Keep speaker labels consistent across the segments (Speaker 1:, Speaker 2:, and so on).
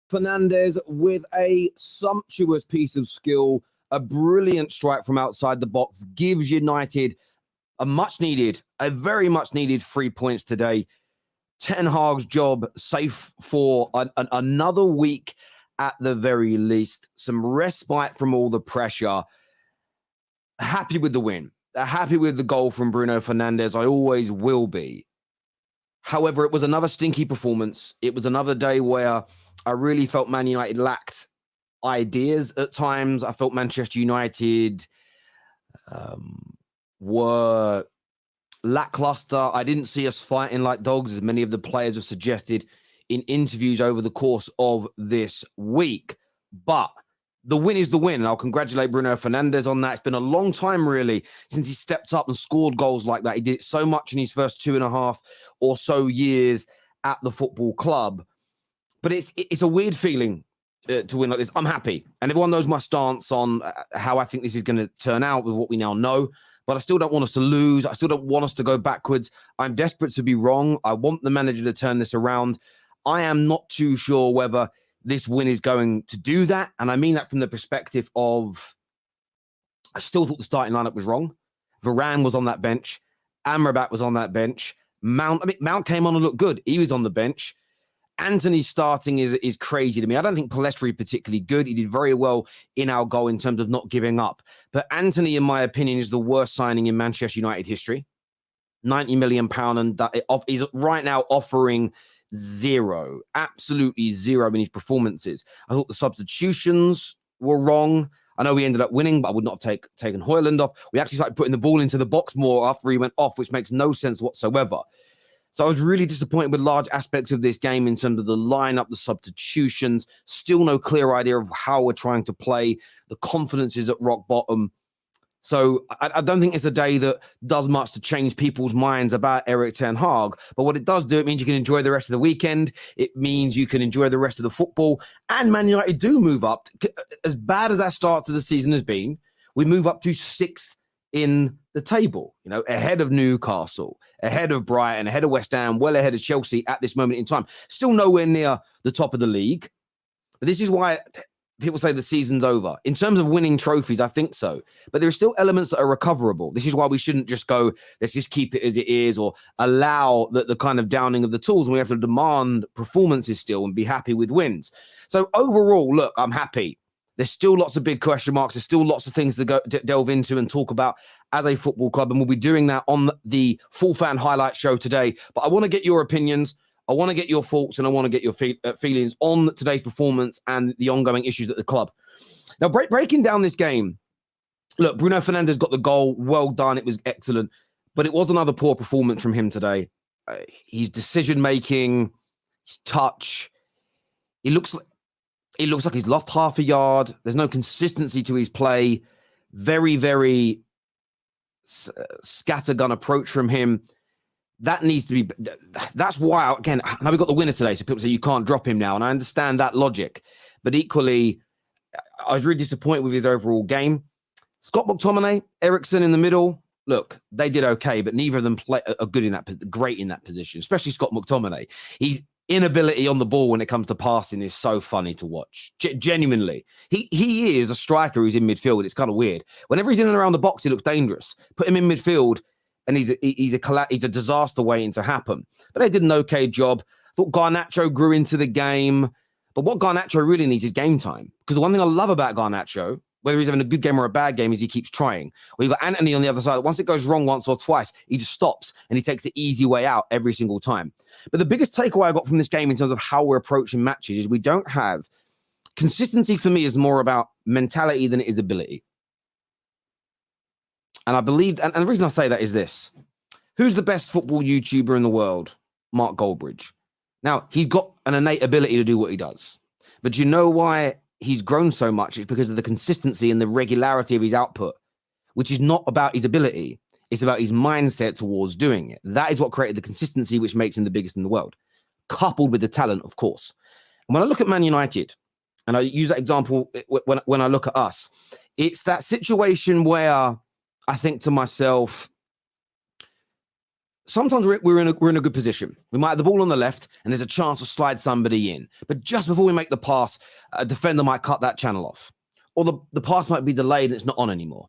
Speaker 1: Fernandes with a sumptuous piece of skill, a brilliant strike from outside the box, gives United a very much needed 3 points today. Ten Hag's job safe for another week at the very least. Some respite from all the pressure. Happy with the win. Happy with the goal from Bruno Fernandes. I always will be. However, it was another stinky performance. It was another day where I really felt Man United lacked ideas at times. I felt Manchester United were lackluster. I didn't see us fighting like dogs, as many of the players have suggested in interviews over the course of this week. But the win is the win, and I'll congratulate Bruno Fernandes on that. It's been a long time, really, since he stepped up and scored goals like that. He did it so much in his first 2.5 or so years at the football club. But it's a weird feeling to win like this. I'm happy. And everyone knows my stance on how I think this is going to turn out with what we now know. But I still don't want us to lose. I still don't want us to go backwards. I'm desperate to be wrong. I want the manager to turn this around. I am not too sure whether this win is going to do that. And I mean that from the perspective of, I still thought the starting lineup was wrong. Varane was on that bench. Amrabat was on that bench. Mount came on and looked good. He was on the bench. Antony starting is crazy to me. I don't think Palestri particularly good. He did very well in our goal in terms of not giving up. But Antony, in my opinion, is the worst signing in Manchester United history. £90 million, and he's right now offering zero, absolutely zero in his performances. I thought the substitutions were wrong. I know we ended up winning, but I would not have taken Højlund off. We actually started putting the ball into the box more after he went off, which makes no sense whatsoever. So I was really disappointed with large aspects of this game in terms of the lineup, the substitutions, still no clear idea of how we're trying to play. The confidence is at rock bottom. So I don't think it's a day that does much to change people's minds about Erik ten Hag. But what it does do, it means you can enjoy the rest of the weekend. It means you can enjoy the rest of the football. And Man United do move up. As bad as our start to the season has been, we move up to 6th in the table, ahead of Newcastle, ahead of Brighton, ahead of West Ham, well ahead of Chelsea at this moment in time. Still nowhere near the top of the league. But this is why people say the season's over. In terms of winning trophies, I think so. But there are still elements that are recoverable. This is why we shouldn't just go, let's just keep it as it is, or allow the kind of downing of the tools. And we have to demand performances still and be happy with wins. So overall, look, I'm happy. There's still lots of big question marks. There's still lots of things to delve into and talk about as a football club. And we'll be doing that on the Full Fan Highlight Show today. But I want to get your opinions. I want to get your thoughts, and I want to get your feelings on today's performance and the ongoing issues at the club. Now, breaking down this game, look, Bruno Fernandes got the goal. Well done. It was excellent. But it was another poor performance from him today. His decision-making, his touch, it looks like he's lost half a yard. There's no consistency to his play. Very, very scattergun approach from him. That needs to be... That's why, again, now we've got the winner today, so people say you can't drop him now, and I understand that logic. But equally, I was really disappointed with his overall game. Scott McTominay, Eriksen in the middle, look, they did okay, but neither of them are great in that position, especially Scott McTominay. His inability on the ball when it comes to passing is so funny to watch. Genuinely. He is a striker who's in midfield. It's kind of weird. Whenever he's in and around the box, he looks dangerous. Put him in midfield, and he's a disaster waiting to happen. But they did an okay job. I thought Garnacho grew into the game. But what Garnacho really needs is game time. Because the one thing I love about Garnacho, whether he's having a good game or a bad game, is he keeps trying. Well, you've got Antony on the other side. Once it goes wrong once or twice, he just stops and he takes the easy way out every single time. But the biggest takeaway I got from this game in terms of how we're approaching matches is we don't have... Consistency for me is more about mentality than it is ability. And I believe... And the reason I say that is this. Who's the best football YouTuber in the world? Mark Goldbridge. Now, he's got an innate ability to do what he does. But do you know why he's grown so much? It's because of the consistency and the regularity of his output, which is not about his ability. It's about his mindset towards doing it. That is what created the consistency, which makes him the biggest in the world, coupled with the talent, of course. When I look at Man United, and I use that example when I look at us, it's that situation where I think to myself, sometimes we're in a good position. We might have the ball on the left, and there's a chance to slide somebody in. But just before we make the pass, a defender might cut that channel off, or the pass might be delayed and it's not on anymore.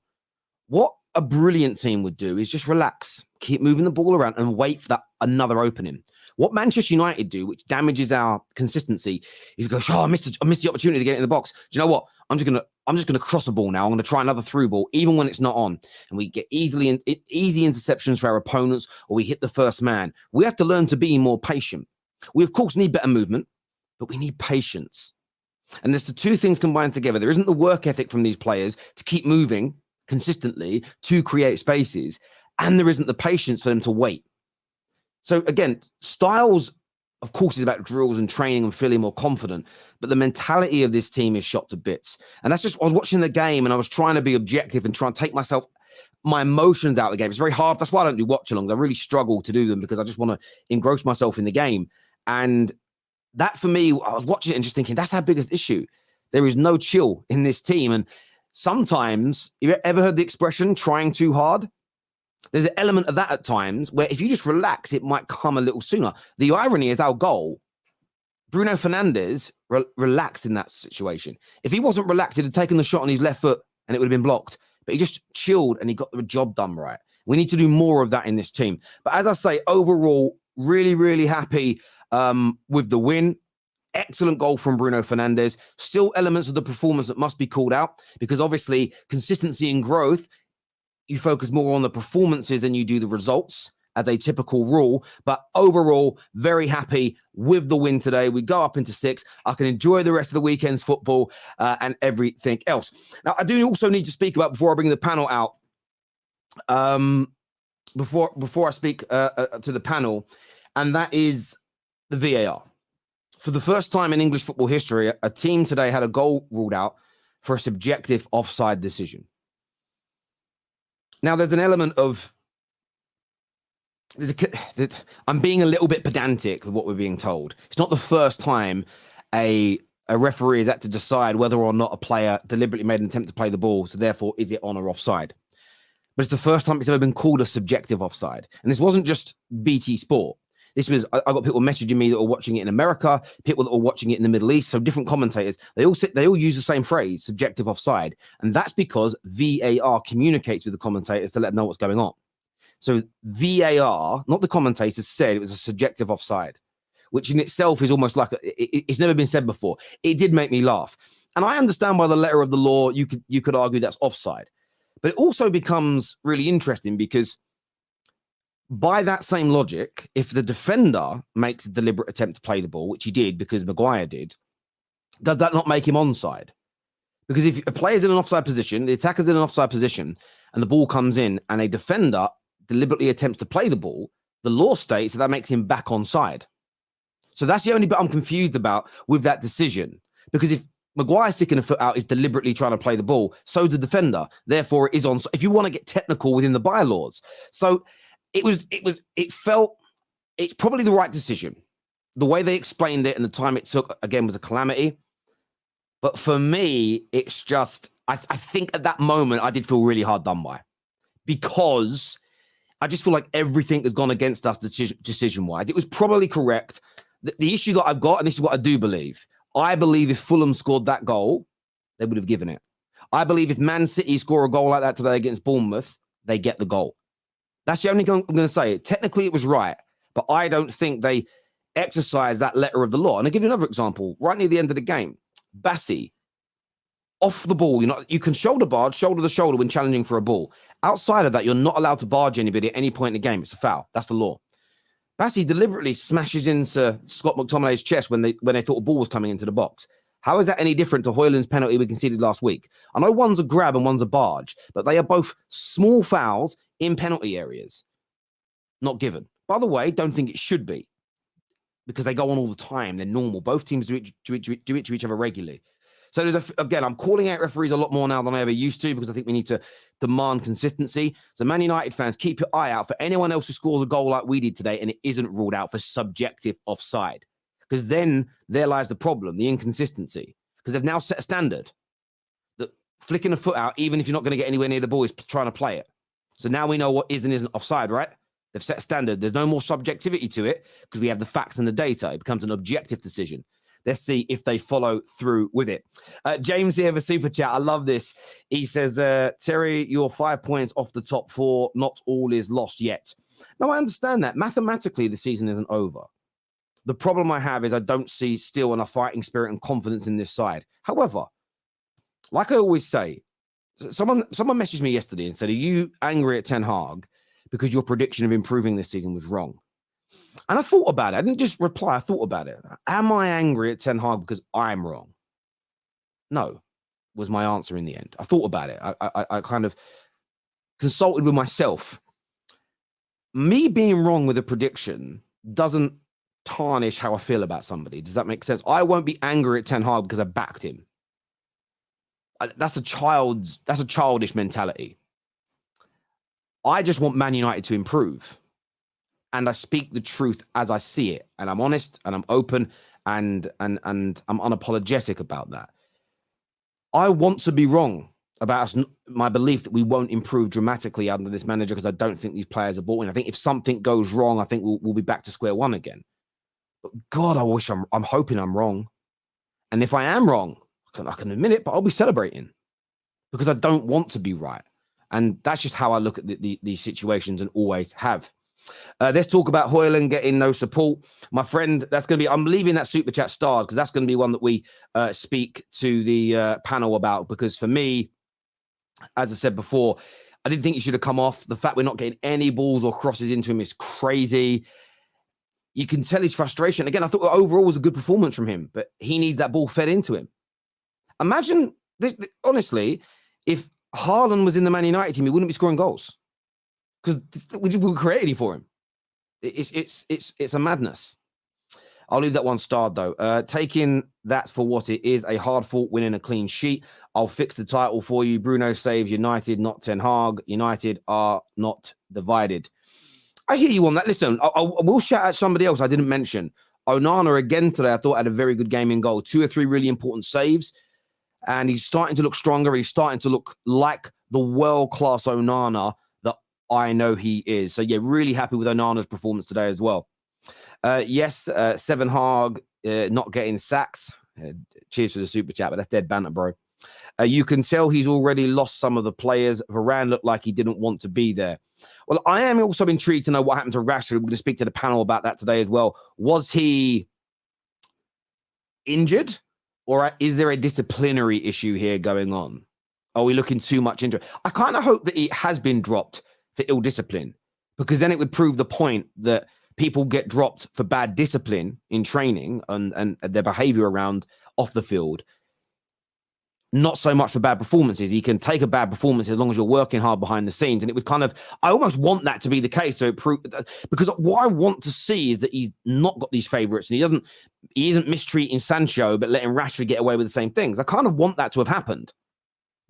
Speaker 1: What a brilliant team would do is just relax, keep moving the ball around, and wait for that another opening. What Manchester United do, which damages our consistency, is go, I missed the opportunity to get it in the box. Do you know what? I'm just gonna cross a ball now. I'm gonna try another through ball, even when it's not on, and we get easy interceptions for our opponents, or we hit the first man. We have to learn to be more patient. We of course need better movement, but we need patience. And there's the two things combined together. There isn't the work ethic from these players to keep moving consistently to create spaces, and there isn't the patience for them to wait. So again, styles, of course, is about drills and training and feeling more confident, but the mentality of this team is shot to bits. And that's just, I was watching the game and I was trying to be objective and try and take my emotions out of the game. It's very hard. That's why I don't do watch-alongs. I really struggle to do them because I just want to engross myself in the game. And that for me, I was watching it and just thinking, that's our biggest issue. There is no chill in this team. And sometimes, you ever heard the expression, trying too hard? There's an element of that at times where if you just relax, it might come a little sooner. The irony is our goal, Bruno Fernandes relaxed in that situation. If he wasn't relaxed, he'd have taken the shot on his left foot and it would have been blocked. But he just chilled and he got the job done right. We need to do more of that in this team. But as I say, overall, really, really happy with the win. Excellent goal from Bruno Fernandes. Still elements of the performance that must be called out because obviously consistency and growth, you focus more on the performances than you do the results as a typical rule. But overall, very happy with the win today. We go up into 6. I can enjoy the rest of the weekend's football and everything else. Now, I do also need to speak about, before I bring the panel out, before I speak to the panel, and that is the VAR. For the first time in English football history, a team today had a goal ruled out for a subjective offside decision. Now, there's an element of, I'm being a little bit pedantic with what we're being told. It's not the first time a referee has had to decide whether or not a player deliberately made an attempt to play the ball, so therefore, is it on or offside? But it's the first time it's ever been called a subjective offside. And this wasn't just BT Sport. This was, I got people messaging me that were watching it in America, people that were watching it in the Middle East, so different commentators. They all use the same phrase, subjective offside. And that's because VAR communicates with the commentators to let them know what's going on. So VAR, not the commentators, said it was a subjective offside, which in itself is almost like, it's never been said before. It did make me laugh. And I understand by the letter of the law, you could argue that's offside. But it also becomes really interesting because by that same logic, if the defender makes a deliberate attempt to play the ball, which he did because Maguire did, does that not make him onside? Because if a player's in an offside position, the attacker's in an offside position, and the ball comes in and a defender deliberately attempts to play the ball, the law states that makes him back onside. So that's the only bit I'm confused about with that decision. Because if Maguire sticking a foot out is deliberately trying to play the ball, so's the defender. Therefore, it is onside. If you want to get technical within the bylaws. So it's probably the right decision. The way they explained it and the time it took, again, was a calamity. But for me, it's just, I think at that moment, I did feel really hard done by because I just feel like everything has gone against us decision-wise. It was probably correct. The issue that I've got, and this is what I do believe, I believe if Fulham scored that goal, they would have given it. I believe if Man City score a goal like that today against Bournemouth, they get the goal. That's the only thing I'm going to say. Technically, it was right, but I don't think they exercised that letter of the law. And I'll give you another example. Right near the end of the game, Bassi, off the ball. You can shoulder barge, shoulder to shoulder when challenging for a ball. Outside of that, you're not allowed to barge anybody at any point in the game. It's a foul. That's the law. Bassi deliberately smashes into Scott McTominay's chest when they thought a ball was coming into the box. How is that any different to Højlund's penalty we conceded last week? I know one's a grab and one's a barge, but they are both small fouls in penalty areas. Not given. By the way, don't think it should be because they go on all the time. They're normal. Both teams do it to each other regularly. So again, I'm calling out referees a lot more now than I ever used to because I think we need to demand consistency. So Man United fans, keep your eye out for anyone else who scores a goal like we did today and it isn't ruled out for subjective offside. because then there lies the problem, the inconsistency, because they've now set a standard that flicking a foot out, even if you're not going to get anywhere near the ball, is trying to play it. So now we know what is and isn't offside, right? They've set a standard. There's no more subjectivity to it because we have the facts and the data. It becomes an objective decision. Let's see if they follow through with it. James here, the super chat. I love this. He says, Terry, you're 5 points off the top 4. Not all is lost yet. No, I understand that. Mathematically, the season isn't over. The problem I have is I don't see still enough fighting spirit and confidence in this side. However, like I always say, someone messaged me yesterday and said, are you angry at Ten Hag because your prediction of improving this season was wrong? And I thought about it. I didn't just reply. I thought about it. Am I angry at Ten Hag because I'm wrong? No, was my answer in the end. I thought about it. I kind of consulted with myself. Me being wrong with a prediction doesn't tarnish how I feel about somebody. Does that make sense? I won't be angry at Ten Hag because I backed him. That's a childish mentality. I just want Man United to improve. And I speak the truth as I see it. And I'm honest and I'm open and I'm unapologetic about that. I want to be wrong about us, my belief that we won't improve dramatically under this manager because I don't think these players are bought in. I think if something goes wrong, I think we'll be back to square one again. But God, I'm hoping I'm wrong. And if I am wrong, I can admit it, but I'll be celebrating because I don't want to be right. And that's just how I look at these situations and always have. Let's talk about Højlund getting no support. My friend, that's going to be, I'm leaving that super chat starred because that's going to be one that we speak to the panel about. Because for me, as I said before, I didn't think he should have come off. The fact we're not getting any balls or crosses into him is crazy. You can tell his frustration. Again, I thought overall was a good performance from him, but he needs that ball fed into him. Imagine this, honestly, if Haaland was in the Man United team, he wouldn't be scoring goals. Because we didn't create any for him. It's a madness. I'll leave that one starred, though. Taking that for what it is, a hard-fought win and a clean sheet. I'll fix the title for you. Bruno saves United, not Ten Hag. United are not divided. I hear you on that. Listen, I will shout out somebody else I didn't mention. Onana again today, I thought had a very good game in goal. 2 or 3 really important saves. And he's starting to look stronger. He's starting to look like the world-class Onana I know he is. So, yeah, really happy with Onana's performance today as well. Yes, Seven Hag not getting sacks. Cheers for the super chat, but that's dead banter, bro. You can tell he's already lost some of the players. Varane looked like he didn't want to be there. Well, I am also intrigued to know what happened to Rashford. We're going to speak to the panel about that today as well. Was he injured? Or is there a disciplinary issue here going on? Are we looking too much into it? I kind of hope that he has been dropped for ill discipline, because then it would prove the point that people get dropped for bad discipline in training and their behavior around off the field. Not so much for bad performances. You can take a bad performance as long as you're working hard behind the scenes. And it was kind of, I almost want that to be the case. So because what I want to see is that he's not got these favourites and he isn't mistreating Sancho, but letting Rashford get away with the same things. I kind of want that to have happened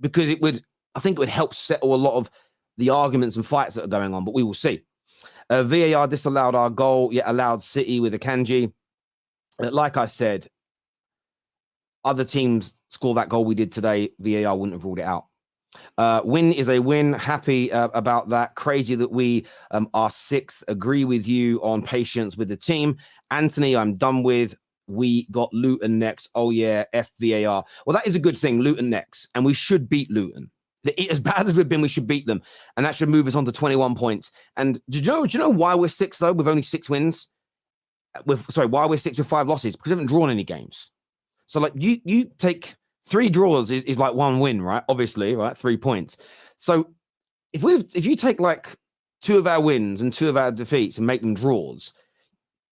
Speaker 1: because I think it would help settle a lot of the arguments and fights that are going on, but we will see. VAR disallowed our goal, yet allowed City with Akanji. Like I said, other teams score that goal we did today, VAR wouldn't have ruled it out. Win is a win. Happy about that. Crazy that we are 6th. Agree with you on patience with the team. Anthony, I'm done with. We got Luton next. Oh, yeah, FVAR. Well, that is a good thing, Luton next. And we should beat Luton. As bad as we've been, we should beat them. And that should move us on to 21 points. And do you know why we're 6th, though, with only 6 wins? Why we're 6th with 5 losses? Because we haven't drawn any games. So, like, you take 3 draws is like 1 win, right? Obviously, right? 3 points. So if you take, like, 2 of our wins and 2 of our defeats and make them draws,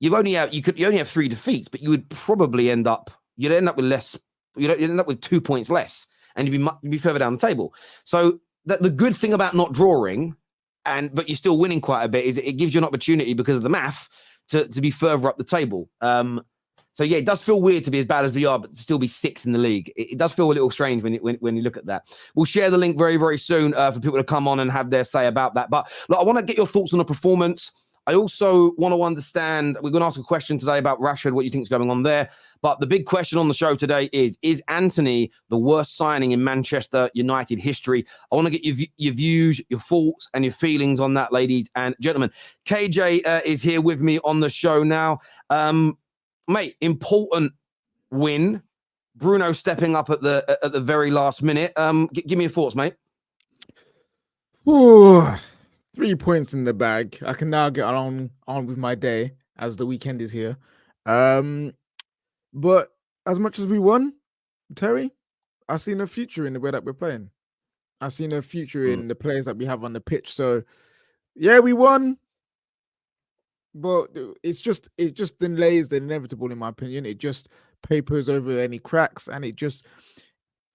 Speaker 1: you only have 3 defeats, but you would probably end up with less. You'd end up with 2 points less. And you'd be further down the table. So the good thing about not drawing, but you're still winning quite a bit, is it gives you an opportunity because of the math to be further up the table. So yeah, it does feel weird to be as bad as we are, but to still be 6th in the league. It does feel a little strange when you look at that. We'll share the link very, very soon for people to come on and have their say about that. But look, I want to get your thoughts on the performance. I also want to understand, we're going to ask a question today about Rashford, what you think is going on there. But the big question on the show today is Antony the worst signing in Manchester United history? I want to get your views, your thoughts, and your feelings on that, ladies and gentlemen. KJ is here with me on the show now. Mate, important win. Bruno stepping up at the very last minute. Give me your thoughts, mate.
Speaker 2: Ooh, 3 points in the bag. I can now get on with my day as the weekend is here. But as much as we won, Terry, I see no future in the way that we're playing. I see no future in the players that we have on the pitch. So, yeah, we won, but it just delays the inevitable, in my opinion. It just papers over any cracks, and it just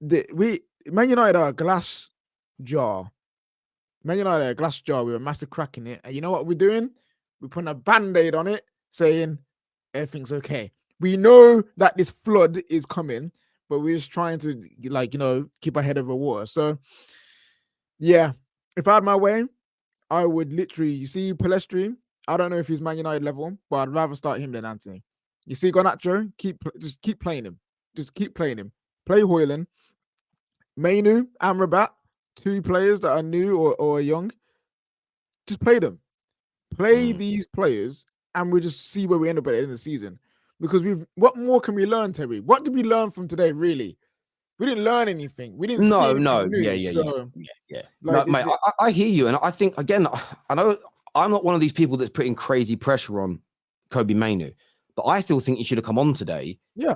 Speaker 2: Man United are a glass jar. Man United are a glass jar with a massive crack in it, and you know what we're doing? We're putting a band-aid on it, saying everything's okay. We know that this flood is coming, but we're just trying to, keep our head over water. So, yeah, if I had my way, I would literally, you see Palestri, I don't know if he's Man United level, but I'd rather start him than Antony. You see Garnacho, just keep playing him. Just keep playing him. Play Højlund. Mainu, Amrabat, 2 players that are new or young. Just play them. Play these players, and we'll just see where we end up at the end of the season. Because what more can we learn, Terry? What did we learn from today, really? We didn't learn anything. We didn't see anything new.
Speaker 1: Yeah. Mate, I hear you. And I think, again, I know I'm not one of these people that's putting crazy pressure on Kobbie Mainoo, but I still think he should have come on today.
Speaker 2: Yeah.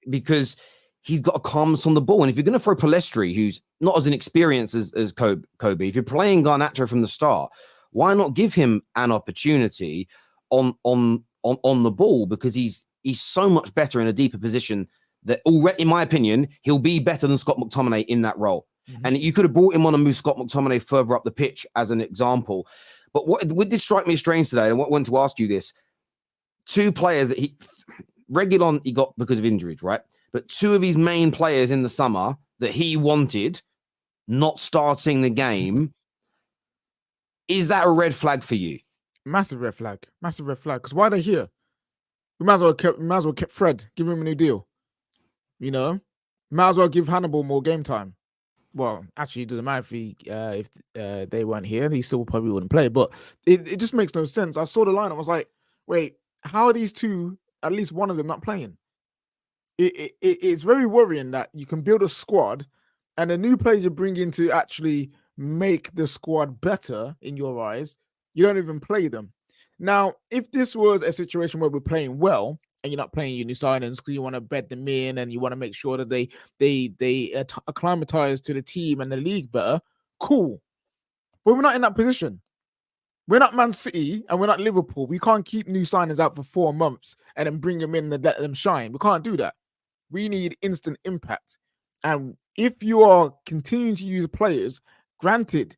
Speaker 1: Because he's got a calmness on the ball. And if you're going to throw Palestri, who's not as inexperienced as Kobbie, if you're playing Garnacho from the start, why not give him an opportunity on the ball? Because he's so much better in a deeper position that already, in my opinion, he'll be better than Scott McTominay in that role. Mm-hmm. And you could have brought him on and moved Scott McTominay further up the pitch as an example. But what did strike me strange today, and I want to ask you this, 2 players that Reguilon he got because of injuries, right? But 2 of his main players in the summer that he wanted not starting the game, is that a red flag for you?
Speaker 2: Massive red flag. Massive red flag. Because why are they here? We might as well kept Fred, give him a new deal. Might as well give Hannibal more game time. Well, actually, it doesn't matter if they weren't here, he still probably wouldn't play. But it just makes no sense. I saw the line, I was like, wait, how are these 2, at least one of them, not playing? It's very worrying that you can build a squad and the new players you bring in to actually make the squad better in your eyes, you don't even play them. Now, if this was a situation where we're playing well and you're not playing your new signings because you want to bed them in and you want to make sure that they acclimatize to the team and the league better, cool. But we're not in that position. We're not Man City and we're not Liverpool. We can't keep new signings out for 4 months and then bring them in and let them shine. We can't do that. We need instant impact. And if you are continuing to use players, granted,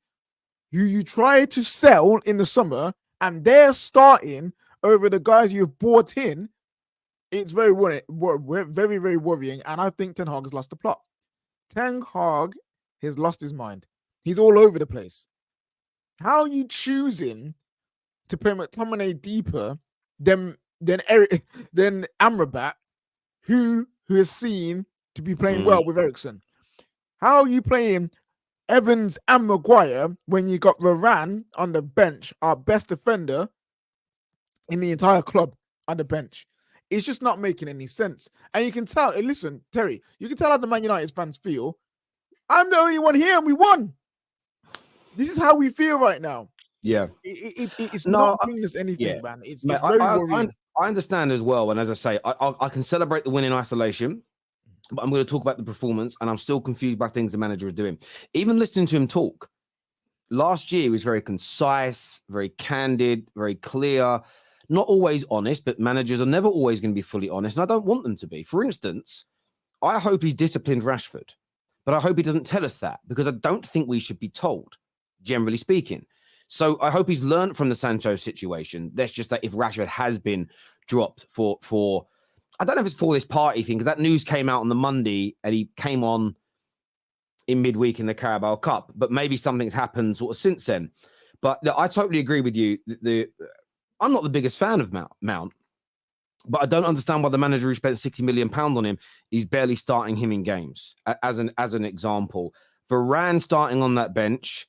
Speaker 2: you try to sell in the summer and they're starting over the guys you've bought in, it's very very, very worrying. And I think Ten Hag has lost the plot. Ten Hag has lost his mind. He's all over the place. How are you choosing to play McTominay deeper than Amrabat, who is seen to be playing well with Eriksen? How are you playing Evans and Maguire when you got Varane on the bench, our best defender in the entire club on the bench? It's just not making any sense. And you can tell, listen, Terry, you can tell how the Man United fans feel. I'm the only one here and we won. This is how we feel right now.
Speaker 1: Yeah.
Speaker 2: It's not bringing us anything, man. It's very worrying.
Speaker 1: I understand as well. And as I say, I can celebrate the win in isolation, but I'm going to talk about the performance, and I'm still confused by things the manager is doing. Even listening to him talk, last year he was very concise, very candid, very clear, not always honest, but managers are never always going to be fully honest, and I don't want them to be. For instance, I hope he's disciplined Rashford, but I hope he doesn't tell us that, because I don't think we should be told, generally speaking. So I hope he's learned from the Sancho situation. That's just that if Rashford has been dropped for I don't know if it's for this party thing, because that news came out on the Monday and he came on in midweek in the Carabao Cup, but maybe something's happened sort of since then. But I totally agree with you. I'm not the biggest fan of Mount, but I don't understand why the manager who spent £60 million on him is barely starting him in games. As an example, Varane starting on that bench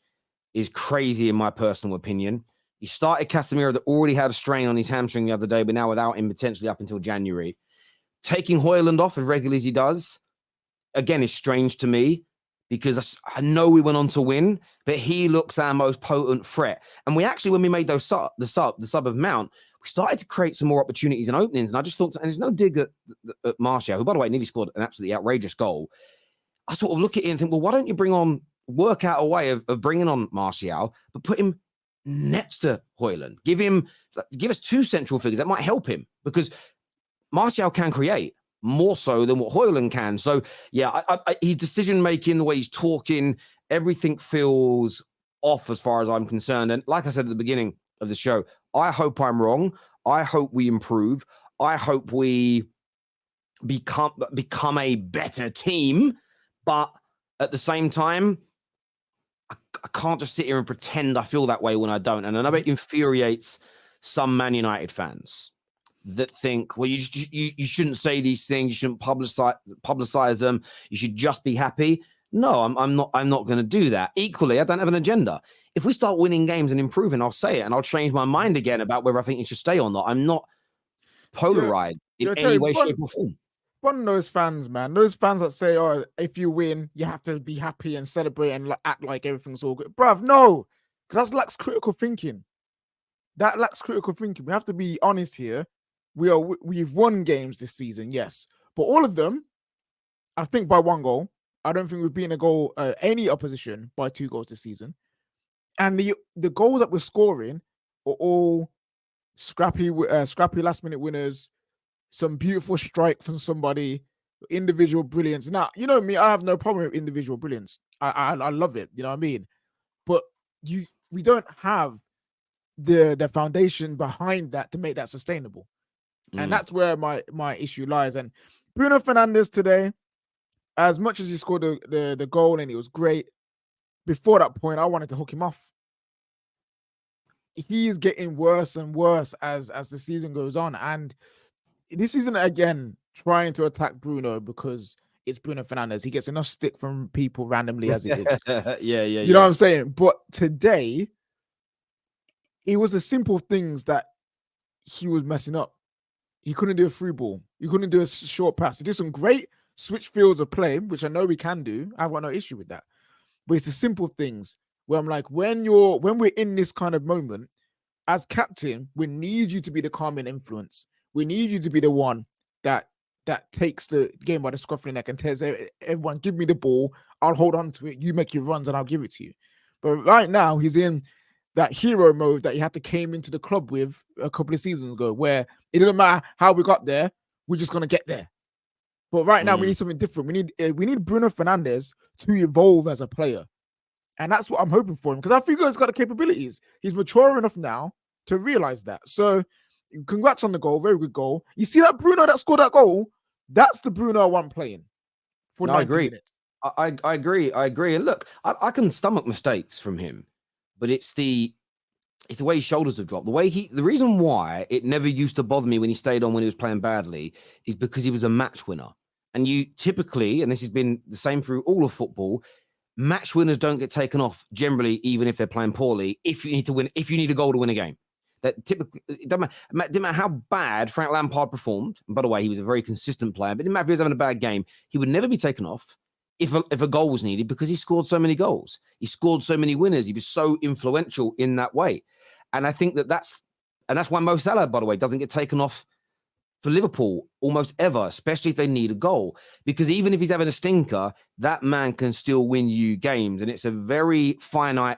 Speaker 1: is crazy in my personal opinion. He started Casemiro that already had a strain on his hamstring the other day, but now without him potentially up until January. Taking Højlund off as regularly as he does, again, is strange to me because I know we went on to win, but he looks our most potent threat. And we actually, when we made the sub of Mount, we started to create some more opportunities and openings. And I just thought, and there's no dig at Martial, who, by the way, nearly scored an absolutely outrageous goal. I sort of look at it and think, well, why don't you work out a way of bringing on Martial, but put him next to Højlund? Give us two central figures that might help him, because Martial can create more so than what Højlund can. So, yeah, his decision-making, the way he's talking, everything feels off as far as I'm concerned. And like I said at the beginning of the show, I hope I'm wrong. I hope we improve. I hope we become a better team. But at the same time, I can't just sit here and pretend I feel that way when I don't. And I know it infuriates some Man United fans that think, well, you shouldn't say these things. You shouldn't publicize them. You should just be happy. No, I'm not going to do that. Equally, I don't have an agenda. If we start winning games and improving, I'll say it, and I'll change my mind again about whether I think you should stay or not. I'm not polarized in any way, shape, or form.
Speaker 2: One of those fans, man, those fans that say, oh, if you win, you have to be happy and celebrate and act like everything's all good. Bruv, no, because that lacks critical thinking. That lacks critical thinking. We have to be honest here. We've won games this season, yes, but all of them, I think, by one goal. I don't think we've beaten any opposition by 2 goals this season. And the goals that we're scoring are all scrappy last minute winners, some beautiful strike from somebody, individual brilliance. Now, you know me, I have no problem with individual brilliance. I love it, you know what I mean? But we don't have the foundation behind that to make that sustainable. And that's where my issue lies. And Bruno Fernandes today, as much as he scored the goal and it was great, before that point, I wanted to hook him off. He is getting worse and worse as the season goes on. And this season, again, trying to attack Bruno because it's Bruno Fernandes. He gets enough stick from people randomly as it is.
Speaker 1: Yeah.
Speaker 2: You know what I'm saying? But today, it was the simple things that he was messing up. He couldn't do a through ball. He couldn't do a short pass. He did some great switch fields of play, which I know we can do. I've got no issue with that. But it's the simple things where I'm like, when we're in this kind of moment, as captain, we need you to be the calming influence. We need you to be the one that takes the game by the scruff of the neck and tells everyone, give me the ball. I'll hold on to it. You make your runs and I'll give it to you. But right now, he's in that hero mode that he had to came into the club with a couple of seasons ago, where it doesn't matter how we got there, we're just going to get there. But right now, we need something different. We need Bruno Fernandes to evolve as a player. And that's what I'm hoping for him, because I feel he's got the capabilities. He's mature enough now to realize that. So congrats on the goal. Very good goal. You see that Bruno that scored that goal? That's the Bruno I want playing for 90 minutes.
Speaker 1: I agree. And look, I can stomach mistakes from him, but it's the way his shoulders have dropped. The reason why it never used to bother me when he stayed on when he was playing badly is because he was a match winner. And you typically, and this has been the same through all of football, match winners don't get taken off generally, even if they're playing poorly. If you need to win, if you need a goal to win a game, that typically it didn't matter how bad Frank Lampard performed. And by the way, he was a very consistent player, but it didn't matter if he was having a bad game. He would never be taken off if a goal was needed, because he scored so many goals. He scored so many winners. He was so influential in that way. And I think that's why Mo Salah, by the way, doesn't get taken off for Liverpool almost ever, especially if they need a goal. Because even if he's having a stinker, that man can still win you games. And it's a very finite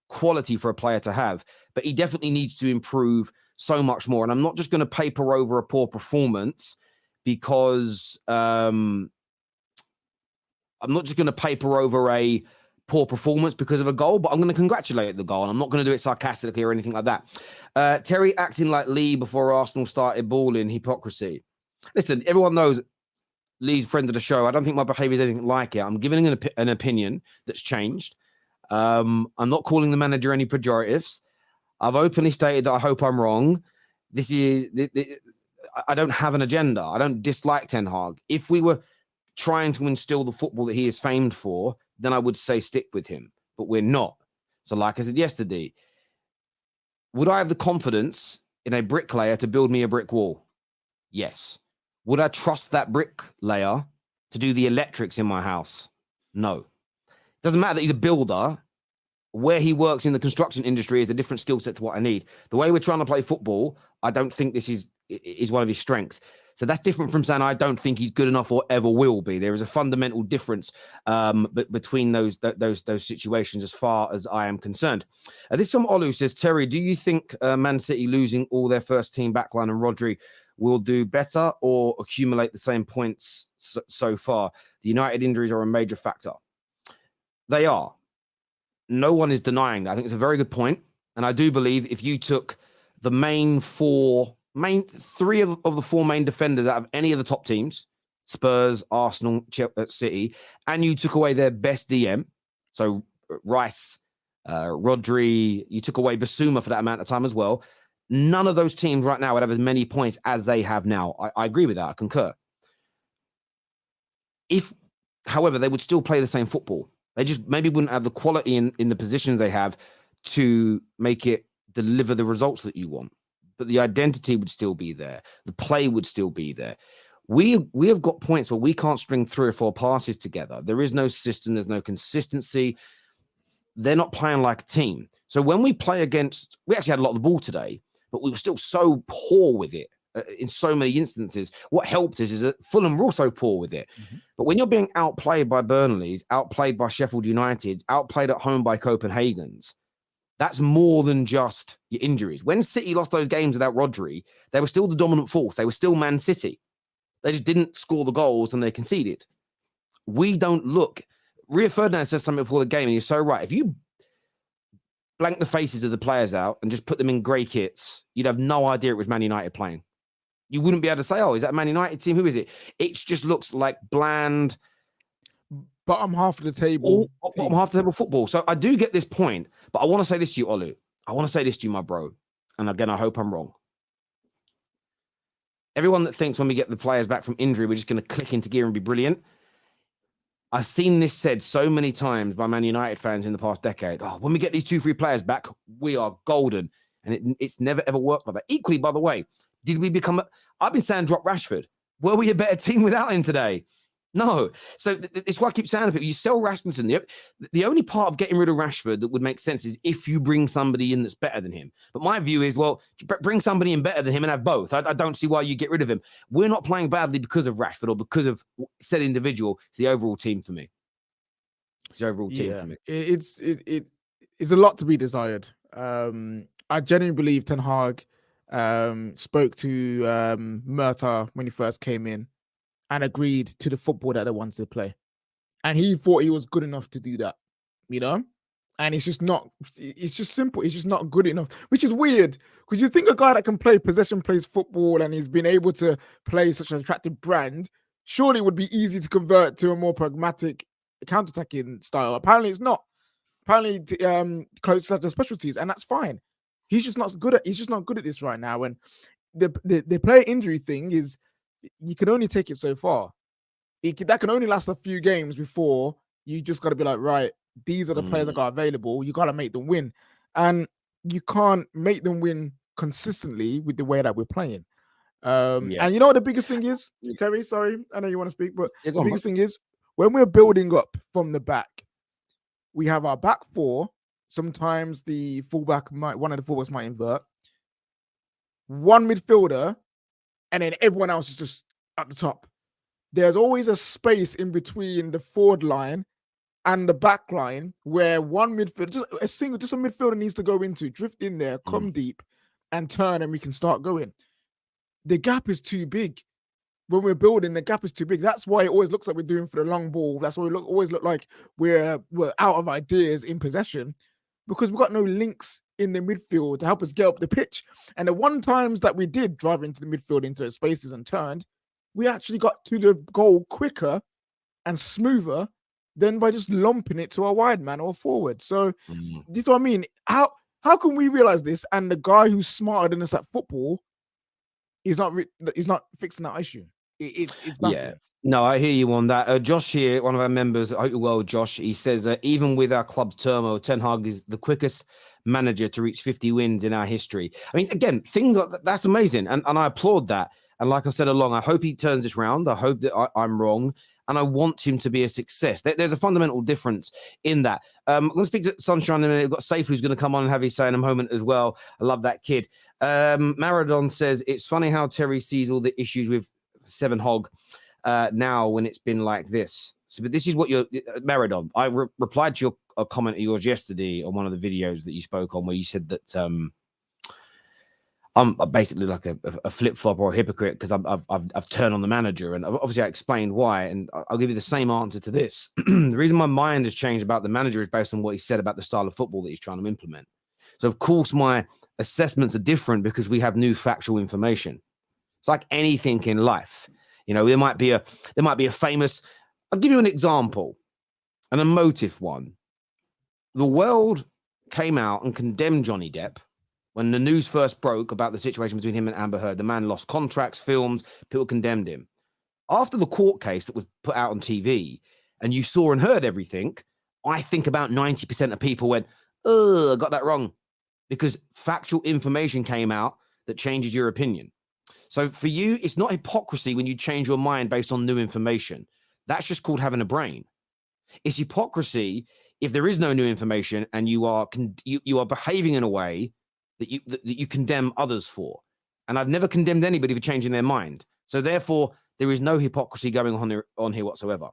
Speaker 1: quality for a player to have. But he definitely needs to improve so much more. And I'm not just going to paper over a poor performance because I'm not just going to paper over a poor performance because of a goal, but I'm going to congratulate the goal, and I'm not going to do it sarcastically or anything like that. Terry acting like Lee before Arsenal started balling, hypocrisy. Listen, everyone knows Lee's friend of the show. I don't think my behavior is anything like it. I'm giving an opinion that's changed. I'm not calling the manager any pejoratives. I've openly stated that I hope I'm wrong. I don't have an agenda. I don't dislike Ten Hag. If we were trying to instill the football that he is famed for, then I would say stick with him. But we're not. So like I said yesterday, would I have the confidence in a bricklayer to build me a brick wall? Yes. Would I trust that bricklayer to do the electrics in my house? No. Doesn't matter that he's a builder. Where he works in the construction industry is a different skill set to what I need. The way we're trying to play football, I don't think this is one of his strengths. So that's different from saying I don't think he's good enough or ever will be. There is a fundamental difference between those situations as far as I am concerned. This from Olu says, Terry, do you think Man City losing all their first team backline and Rodri will do better or accumulate the same points so far? The United injuries are a major factor. They are. No one is denying that. I think it's a very good point. And I do believe if you took the three of the four main defenders out of any of the top teams, Spurs, Arsenal, City, and you took away their best DM, so Rice, Rodri, you took away Basuma for that amount of time as well, none of those teams right now would have as many points as they have now. I agree with that. I concur. However, they would still play the same football. They just maybe wouldn't have the quality in the positions they have to make it deliver the results that you want. But the identity would still be there. The play would still be there. We have got points where we can't string 3 or 4 passes together. There is no system. There's no consistency. They're not playing like a team. So when we play against, we actually had a lot of the ball today, but we were still so poor with it in so many instances. What helped is that Fulham were also poor with it. Mm-hmm. But when you're being outplayed by Burnley's, outplayed by Sheffield United's, outplayed at home by Copenhagen's, that's more than just your injuries. When City lost those games without Rodri, they were still the dominant force. They were still Man City. They just didn't score the goals and they conceded. We don't look. Rio Ferdinand said something before the game, and you're so right. If you blank the faces of the players out and just put them in grey kits, you'd have no idea it was Man United playing. You wouldn't be able to say, oh, is that a Man United team? Who is it? It just looks like bland.
Speaker 2: Bottom half of the table.
Speaker 1: Bottom half of the table football. So I do get this point, but I want to say this to you, Olu. I want to say this to you, my bro. And again, I hope I'm wrong. Everyone that thinks when we get the players back from injury, we're just going to click into gear and be brilliant. I've seen this said so many times by Man United fans in the past decade. Oh, when we get these 2-3 players back, we are golden. And it's never, ever worked like that. Equally, by the way, did we become... I've been saying drop Rashford. Were we a better team without him today? No. So it's why I keep saying to people, you sell Rashford. The only part of getting rid of Rashford that would make sense is if you bring somebody in that's better than him. But my view is, well, bring somebody in better than him and have both. I don't see why you get rid of him. We're not playing badly because of Rashford or because of said individual. It's the overall team for me. It's the overall team for me.
Speaker 2: It's a lot to be desired. I genuinely believe Ten Hag spoke to Murta when he first came in and agreed to the football that they wanted to play. And he thought he was good enough to do that, you know? And it's just simple. It's just not good enough, which is weird because you think a guy that can play possession plays football and he's been able to play such an attractive brand, surely it would be easy to convert to a more pragmatic counter-attacking style. Apparently it's not. Apparently close to the specialties, and that's fine. He's just not good at this right now. And the player injury thing is, you can only take it so far. That can only last a few games before you just got to be like, right, these are the players that got available. You got to make them win. And you can't make them win consistently with the way that we're playing. And you know what the biggest thing is, Terry? Sorry, I know you want to speak, but the biggest thing is when we're building up from the back, we have our back four. Sometimes one of the fullbacks might invert. One midfielder, and then everyone else is just at the top. There's always a space in between the forward line and the back line where one midfielder, just a midfielder needs to go into, drift in there, come deep, and turn, and we can start going. The gap is too big. When we're building, the gap is too big. That's why it always looks like we're doing for the long ball. That's why we always look like we're out of ideas in possession, because we've got no links in the midfield to help us get up the pitch. And the one times that we did drive into the midfield, into the spaces and turned, we actually got to the goal quicker and smoother than by just lumping it to a wide man or forward. So this is what I mean. How can we realize this? And the guy who's smarter than us at football he's not fixing that issue. It's baffling.
Speaker 1: Yeah. No, I hear you on that. Josh here, one of our members, I hope you're well, Josh. He says, even with our club's turmoil, Ten Hag is the quickest manager to reach 50 wins in our history. I mean, again, things like that's amazing. And I applaud that. And like I said along, I hope he turns this round. I hope that I'm wrong. And I want him to be a success. There's a fundamental difference in that. I'm going to speak to Sunshine in a minute. We've got Safe who's going to come on and have his say in a moment as well. I love that kid. Maradon says, it's funny how Terry sees all the issues with Seven Hog now when it's been like this. So, but this is what you're, Maradon. I replied to a comment of yours yesterday on one of the videos that you spoke on where you said that I'm basically like a flip-flop or a hypocrite because I've turned on the manager, and obviously I explained why, and I'll give you the same answer to this. The reason my mind has changed about the manager is based on what he said about the style of football that he's trying to implement. So of course my assessments are different because we have new factual information. It's like anything in life. You know, there might be a famous, I'll give you an example, an emotive one. The world came out and condemned Johnny Depp when the news first broke about the situation between him and Amber Heard. The man lost contracts, films, people condemned him. After the court case that was put out on TV and you saw and heard everything, I think about 90% of people went, oh, I got that wrong, because factual information came out that changes your opinion. So for you, it's not hypocrisy when you change your mind based on new information. That's just called having a brain. It's hypocrisy if there is no new information and you are behaving in a way that you condemn others for. And I've never condemned anybody for changing their mind. So therefore, there is no hypocrisy going on here whatsoever.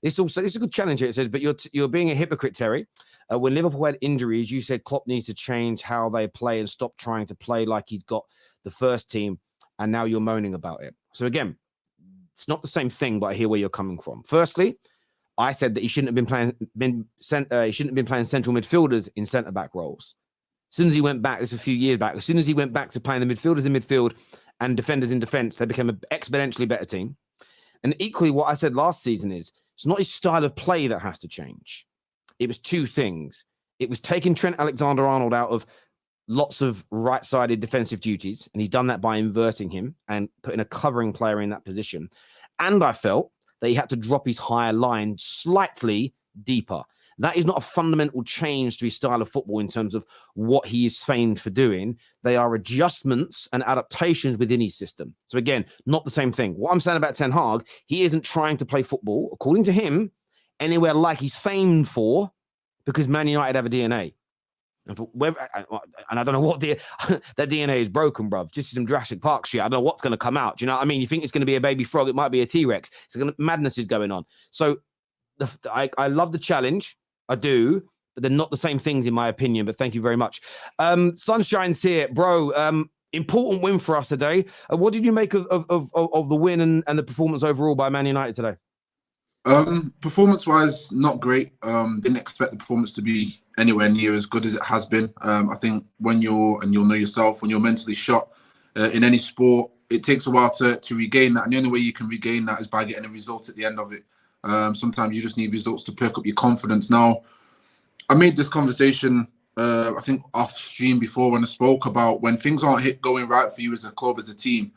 Speaker 1: This is a good challenge here. It says, but you're being a hypocrite, Terry. When Liverpool had injuries, you said Klopp needs to change how they play and stop trying to play like he's got the first team. And now you're moaning about it. So again, it's not the same thing, but I hear where you're coming from. Firstly, I said that he shouldn't have been playing central midfielders in centre-back roles. As soon as he went back, this was a few years back, as soon as he went back to playing the midfielders in midfield and defenders in defence, they became an exponentially better team. And equally, what I said last season is, it's not his style of play that has to change. It was two things. It was taking Trent Alexander-Arnold out of lots of right-sided defensive duties, and he's done that by inverting him and putting a covering player in that position. And I felt that he had to drop his higher line slightly deeper. That is not a fundamental change to his style of football in terms of what he is famed for doing. They are adjustments and adaptations within his system. So again, not the same thing. What I'm saying about Ten Hag, he isn't trying to play football, according to him, anywhere like he's famed for, because Man United have a DNA. And I don't know what their DNA is broken, bruv. Just some Jurassic Park shit. I don't know what's going to come out. Do you know what I mean? You think it's going to be a baby frog? It might be a T-Rex. Madness is going on. So I love the challenge. I do, but they're not the same things in my opinion. But thank you very much. Sunshine's here, bro. Important win for us today. What did you make of the win and the performance overall by Man United today?
Speaker 3: Performance-wise, not great. Didn't expect the performance to be anywhere near as good as it has been. I think when you'll know yourself, when you're mentally shot in any sport, it takes a while to regain that. And the only way you can regain that is by getting a result at the end of it. Sometimes you just need results to pick up your confidence. Now, I made this conversation, I think off stream before when I spoke about when things aren't going right for you as a club, as a team.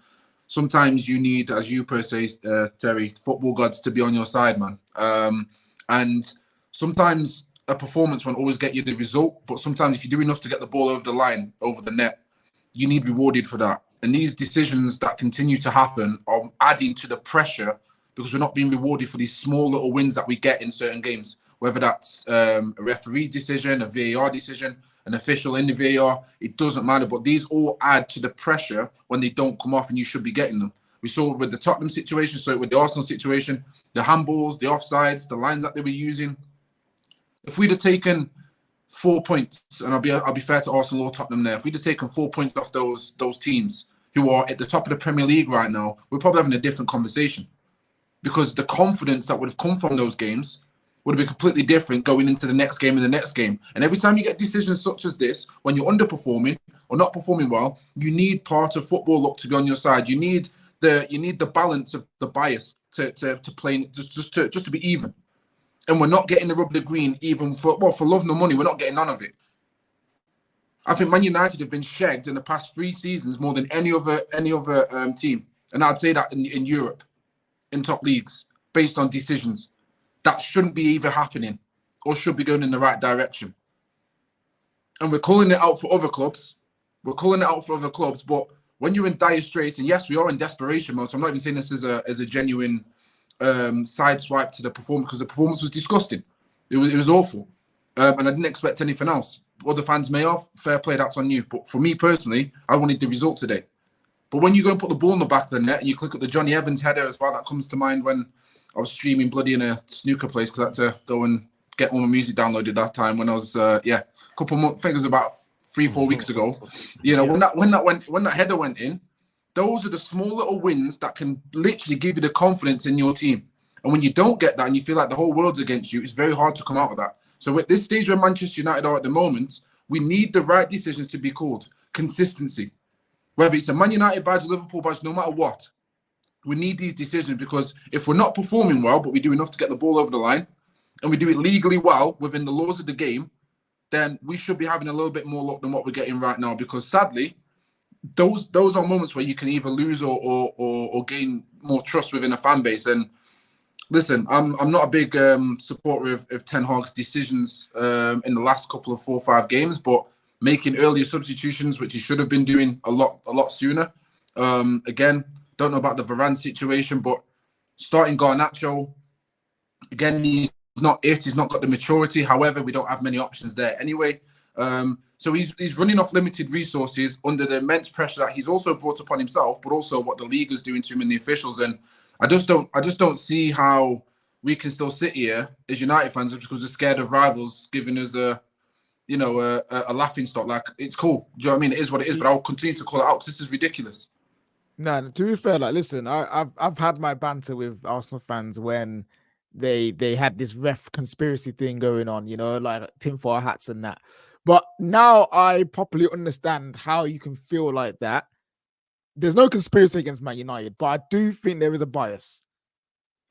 Speaker 3: Sometimes you need, as you per se, Terry, football gods to be on your side, man. And sometimes a performance won't always get you the result, but sometimes if you do enough to get the ball over the line, over the net, you need rewarded for that. And these decisions that continue to happen are adding to the pressure because we're not being rewarded for these small little wins that we get in certain games, whether that's a referee's decision, a VAR decision, an official in the VAR, it doesn't matter. But these all add to the pressure when they don't come off and you should be getting them. We saw it with the Tottenham situation, saw it with the Arsenal situation, the handballs, the offsides, the lines that they were using. If we'd have taken 4 points, and I'll be fair to Arsenal or Tottenham there, if we'd have taken 4 points off those teams who are at the top of the Premier League right now, we're probably having a different conversation. Because the confidence that would have come from those games would have been completely different going into the next game and the next game. And every time you get decisions such as this, when you're underperforming or not performing well, you need part of football luck to be on your side. You need the balance of the bias to play just to be even. And we're not getting the rub of the green even for love nor money. We're not getting none of it. I think Man United have been shagged in the past 3 seasons more than any other team, and I'd say that in Europe, in top leagues, based on decisions that shouldn't be either happening or should be going in the right direction. And we're calling it out for other clubs. But when you're in dire straits, and yes, we are in desperation mode. So I'm not even saying this as a genuine sideswipe to the performance, because the performance was disgusting. It was awful, and I didn't expect anything else. Other fans may have. Fair play, that's on you. But for me personally, I wanted the result today. But when you go and put the ball in the back of the net and you click at the Johnny Evans header as well, that comes to mind when I was streaming bloody in a snooker place because I had to go and get all my music downloaded that time when I was a couple months. I think it was about 3-4 weeks ago. You know, when that header went in, those are the small little wins that can literally give you the confidence in your team. And when you don't get that and you feel like the whole world's against you, it's very hard to come out of that. So at this stage where Manchester United are at the moment, we need the right decisions to be called. Consistency. Whether it's a Man United badge, Liverpool badge, no matter what, we need these decisions, because if we're not performing well, but we do enough to get the ball over the line, and we do it legally well within the laws of the game, then we should be having a little bit more luck than what we're getting right now. Because sadly, those are moments where you can either lose or gain more trust within a fan base. And listen, I'm not a big supporter of Ten Hag's decisions in the last couple of 4 or 5 games, but making earlier substitutions, which he should have been doing a lot sooner. Again, don't know about the Varane situation, but starting Garnacho, again, he's not got the maturity. However, we don't have many options there anyway. So he's running off limited resources under the immense pressure that he's also brought upon himself, but also what the league is doing to him and the officials. And I just don't see how we can still sit here as United fans because we're scared of rivals giving us a laughing stock. Like, it's cool. Do you know what I mean? It is what it is, but I'll continue to call it out because this is ridiculous.
Speaker 2: No, to be fair, like, listen, I've had my banter with Arsenal fans when they had this ref conspiracy thing going on, you know, like tinfoil hats and that. But now I properly understand how you can feel like that. There's no conspiracy against Man United, but I do think there is a bias.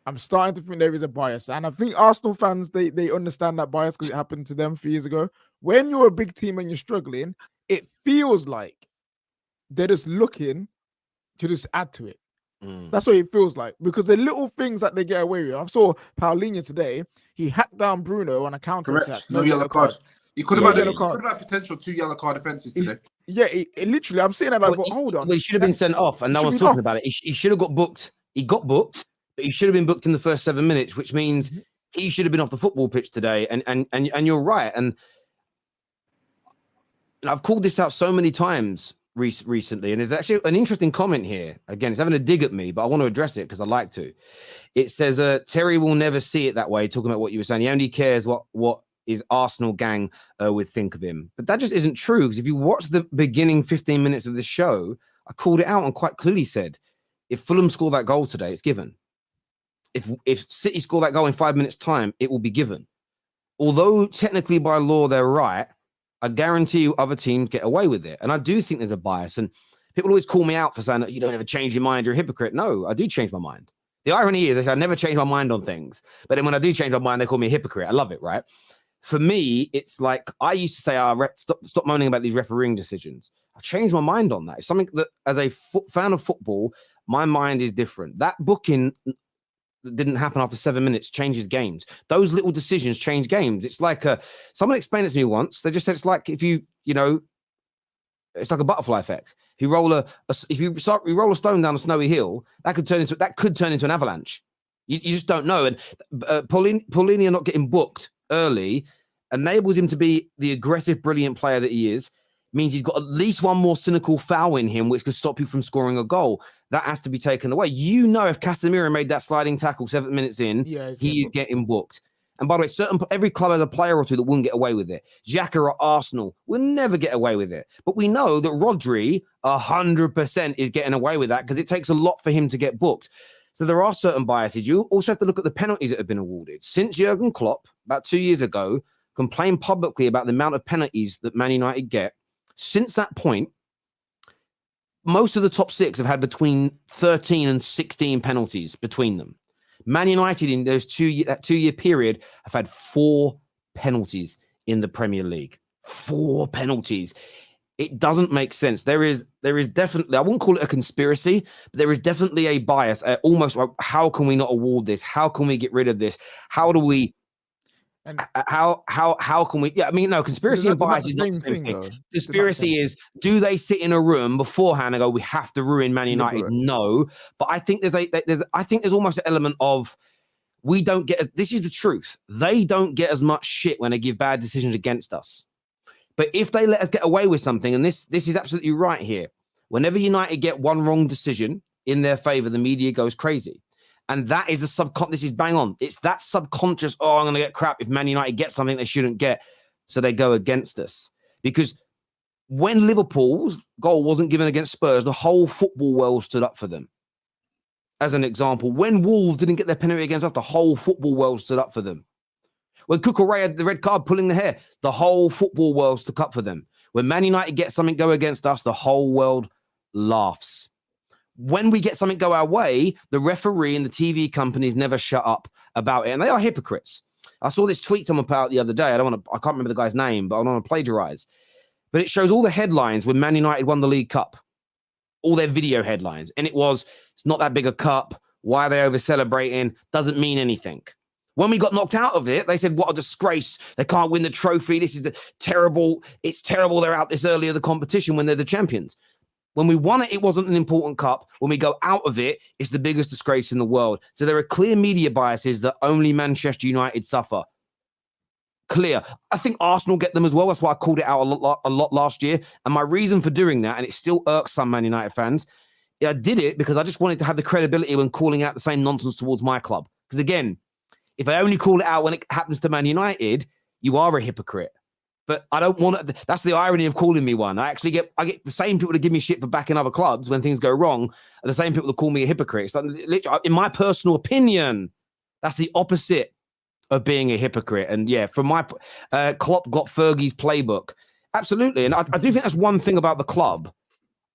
Speaker 2: I'm starting to think there is a bias. And I think Arsenal fans, they understand that bias because it happened to them a few years ago. When you're a big team and you're struggling, it feels like they're just looking to just add to it. That's what it feels like, because the little things that they get away with. I saw Paulinho today. He hacked down Bruno on a counter attack.
Speaker 3: No yellow card. He could have had potential 2 yellow card offences today.
Speaker 2: It literally, I'm saying that like, hold on.
Speaker 1: Well, he should have been sent off, and no one's talking about it. He should have got booked. He got booked, but he should have been booked in the first 7 minutes, which means he should have been off the football pitch today. And you're right. And I've called this out so many times recently, and there's actually an interesting comment here. Again, it's having a dig at me, but I want to address it because I like to. It says, Terry will never see it that way, talking about what you were saying. He only cares what his Arsenal gang would think of him. But that just isn't true, because if you watch the beginning 15 minutes of the show, I called it out and quite clearly said, if Fulham score that goal today, it's given. If City score that goal in 5 minutes' time, it will be given. Although technically by law they're right, I guarantee you other teams get away with it. And I do think there's a bias. And people always call me out for saying that you don't ever change your mind, you're a hypocrite. No, I do change my mind. The irony is, they say I never change my mind on things. But then when I do change my mind, they call me a hypocrite. I love it, right? For me, it's like I used to say, stop moaning about these refereeing decisions. I've changed my mind on that. It's something that, as a fan of football, my mind is different. That booking that didn't happen after 7 minutes changes games. Those little decisions change games. It's like someone explained it to me once. They just said it's like if you it's like a butterfly effect. If you roll you roll a stone down a snowy hill, that could turn into an avalanche. You just don't know. And Paulinho not getting booked early enables him to be the aggressive, brilliant player that he is. Means he's got at least one more cynical foul in him, which could stop you from scoring a goal. That has to be taken away. You know, if Casemiro made that sliding tackle 7 minutes in, he is getting booked. And by the way, every club has a player or two that wouldn't get away with it. Xhaka at Arsenal will never get away with it. But we know that Rodri 100% is getting away with that because it takes a lot for him to get booked. So there are certain biases. You also have to look at the penalties that have been awarded. Since Jurgen Klopp, about 2 years ago, complained publicly about the amount of penalties that Man United get, since that point, most of the top 6 have had between 13 and 16 penalties between them. Man United in that 2 year period have had 4 penalties in the Premier League. 4 penalties. It doesn't make sense. There is definitely, I wouldn't call it a conspiracy, but there is definitely a bias. Almost like, how can we not award this? How can we get rid of this? How do we?
Speaker 2: And
Speaker 1: how can we? Yeah, I mean, no, conspiracy and bias is not the same thing.
Speaker 2: though.
Speaker 1: Conspiracy is, do they sit in a room beforehand and go, we have to ruin Man United? No, but I think there's almost an element of, we don't get. This is the truth. They don't get as much shit when they give bad decisions against us. But if they let us get away with something, and this is absolutely right here, whenever United get one wrong decision in their favor, the media goes crazy. And that is this is bang on. It's that subconscious, oh, I'm going to get crap if Man United get something they shouldn't get. So they go against us. Because when Liverpool's goal wasn't given against Spurs, the whole football world stood up for them. As an example, when Wolves didn't get their penalty against us, the whole football world stood up for them. When Cucurella had the red card pulling the hair, the whole football world stuck up for them. When Man United get something go against us, the whole world laughs. When we get something go our way, the referee and the TV companies never shut up about it. And they are hypocrites. I saw this tweet someone put out the other day. I can't remember the guy's name, but I don't want to plagiarize. But it shows all the headlines when Man United won the League Cup. All their video headlines. And it was, it's not that big a cup. Why are they over celebrating? Doesn't mean anything. When we got knocked out of it, they said, what a disgrace. They can't win the trophy. This is terrible. It's terrible they're out this early of the competition when they're the champions. When we won it, it wasn't an important cup. When we go out of it, it's the biggest disgrace in the world. So there are clear media biases that only Manchester United suffer. Clear. I think Arsenal get them as well. That's why I called it out a lot last year. And my reason for doing that, and it still irks some Man United fans, I did it because I just wanted to have the credibility when calling out the same nonsense towards my club. Because again, if I only call it out when it happens to Man United, you are a hypocrite. But I don't want to. That's the irony of calling me one. I get the same people that give me shit for backing other clubs when things go wrong are the same people that call me a hypocrite. It's like, literally, in my personal opinion, that's the opposite of being a hypocrite. And yeah, from my Klopp got Fergie's playbook. Absolutely. And I do think that's one thing about the club.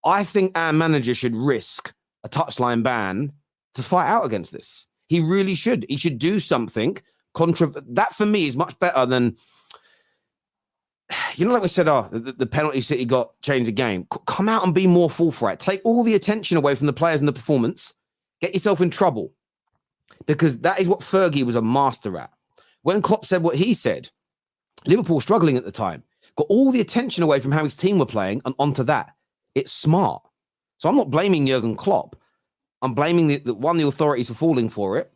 Speaker 1: I think our manager should risk a touchline ban to fight out against this. He really should. He should do something. That for me is much better than, like we said, the penalty City got changed the game. Come out and be more forthright. Take all the attention away from the players and the performance. Get yourself in trouble. Because that is what Fergie was a master at. When Klopp said what he said, Liverpool struggling at the time, got all the attention away from how his team were playing and onto that. It's smart. So I'm not blaming Jurgen Klopp. I'm blaming the authorities for falling for it.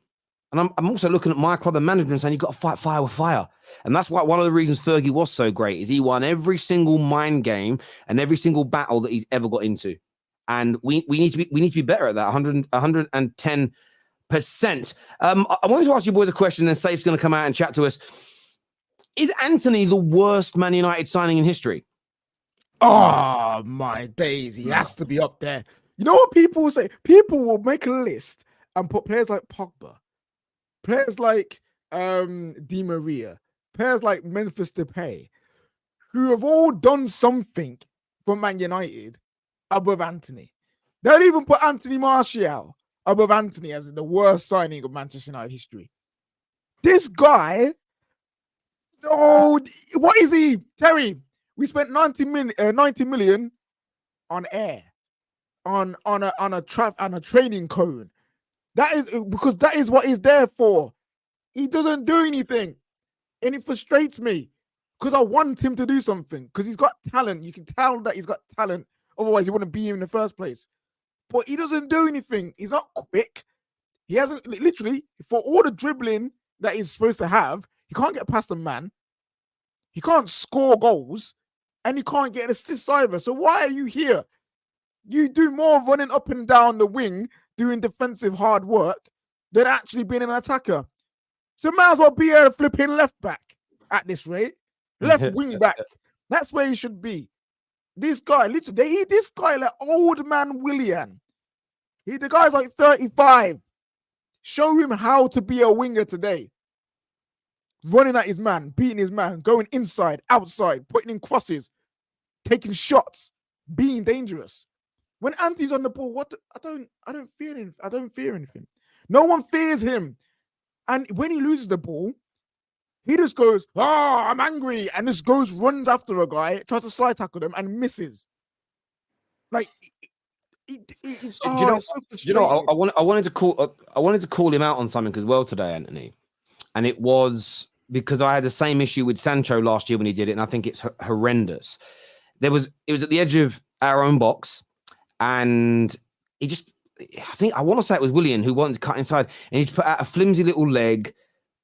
Speaker 1: And I'm also looking at my club and management and saying, you've got to fight fire with fire. And that's why one of the reasons Fergie was so great is he won every single mind game and every single battle that he's ever got into. And we need to be better at that, 110%. I wanted to ask you boys a question, then Safe's going to come out and chat to us. Is Antony the worst Man United signing in history?
Speaker 2: Oh, my days. He has to be up there. You know what people will say? People will make a list and put players like Pogba, players like Di Maria, players like Memphis Depay, who have all done something for Man United above Antony. They'll even put Antony Martial above Antony as the worst signing of Manchester United history. This guy, what is he? Terry, we spent 90 million on air. On a training cone. That is because that is what he's there for. He doesn't do anything, and it frustrates me because I want him to do something because he's got talent. You can tell that he's got talent. Otherwise, he wouldn't be here in the first place. But he doesn't do anything. He's not quick. He hasn't literally for all the dribbling that he's supposed to have. He can't get past a man. He can't score goals, and he can't get an assist either. So why are you here? You do more running up and down the wing, doing defensive hard work, than actually being an attacker. So might as well be a flipping left back at this rate. Left wing back. That's where he should be. This guy, literally, this guy like old man Willian. The guy's like 35. Show him how to be a winger today. Running at his man, beating his man, going inside, outside, putting in crosses, taking shots, being dangerous. When Anthony's on the ball, I don't fear anything. I don't fear anything. No one fears him. And when he loses the ball, He just goes, "Oh, I'm angry," and just runs after a guy, tries to slide tackle them, and misses. Like, it's
Speaker 1: Do you know?
Speaker 2: it's so
Speaker 1: You know,
Speaker 2: frustrating.
Speaker 1: I wanted to call him out on something as well today, Anthony, and it was because I had the same issue with Sancho last year when he did it, and I think it's horrendous. It was at the edge of our own box, and he just, I want to say it was Willian who wanted to cut inside, and he just put out a flimsy little leg,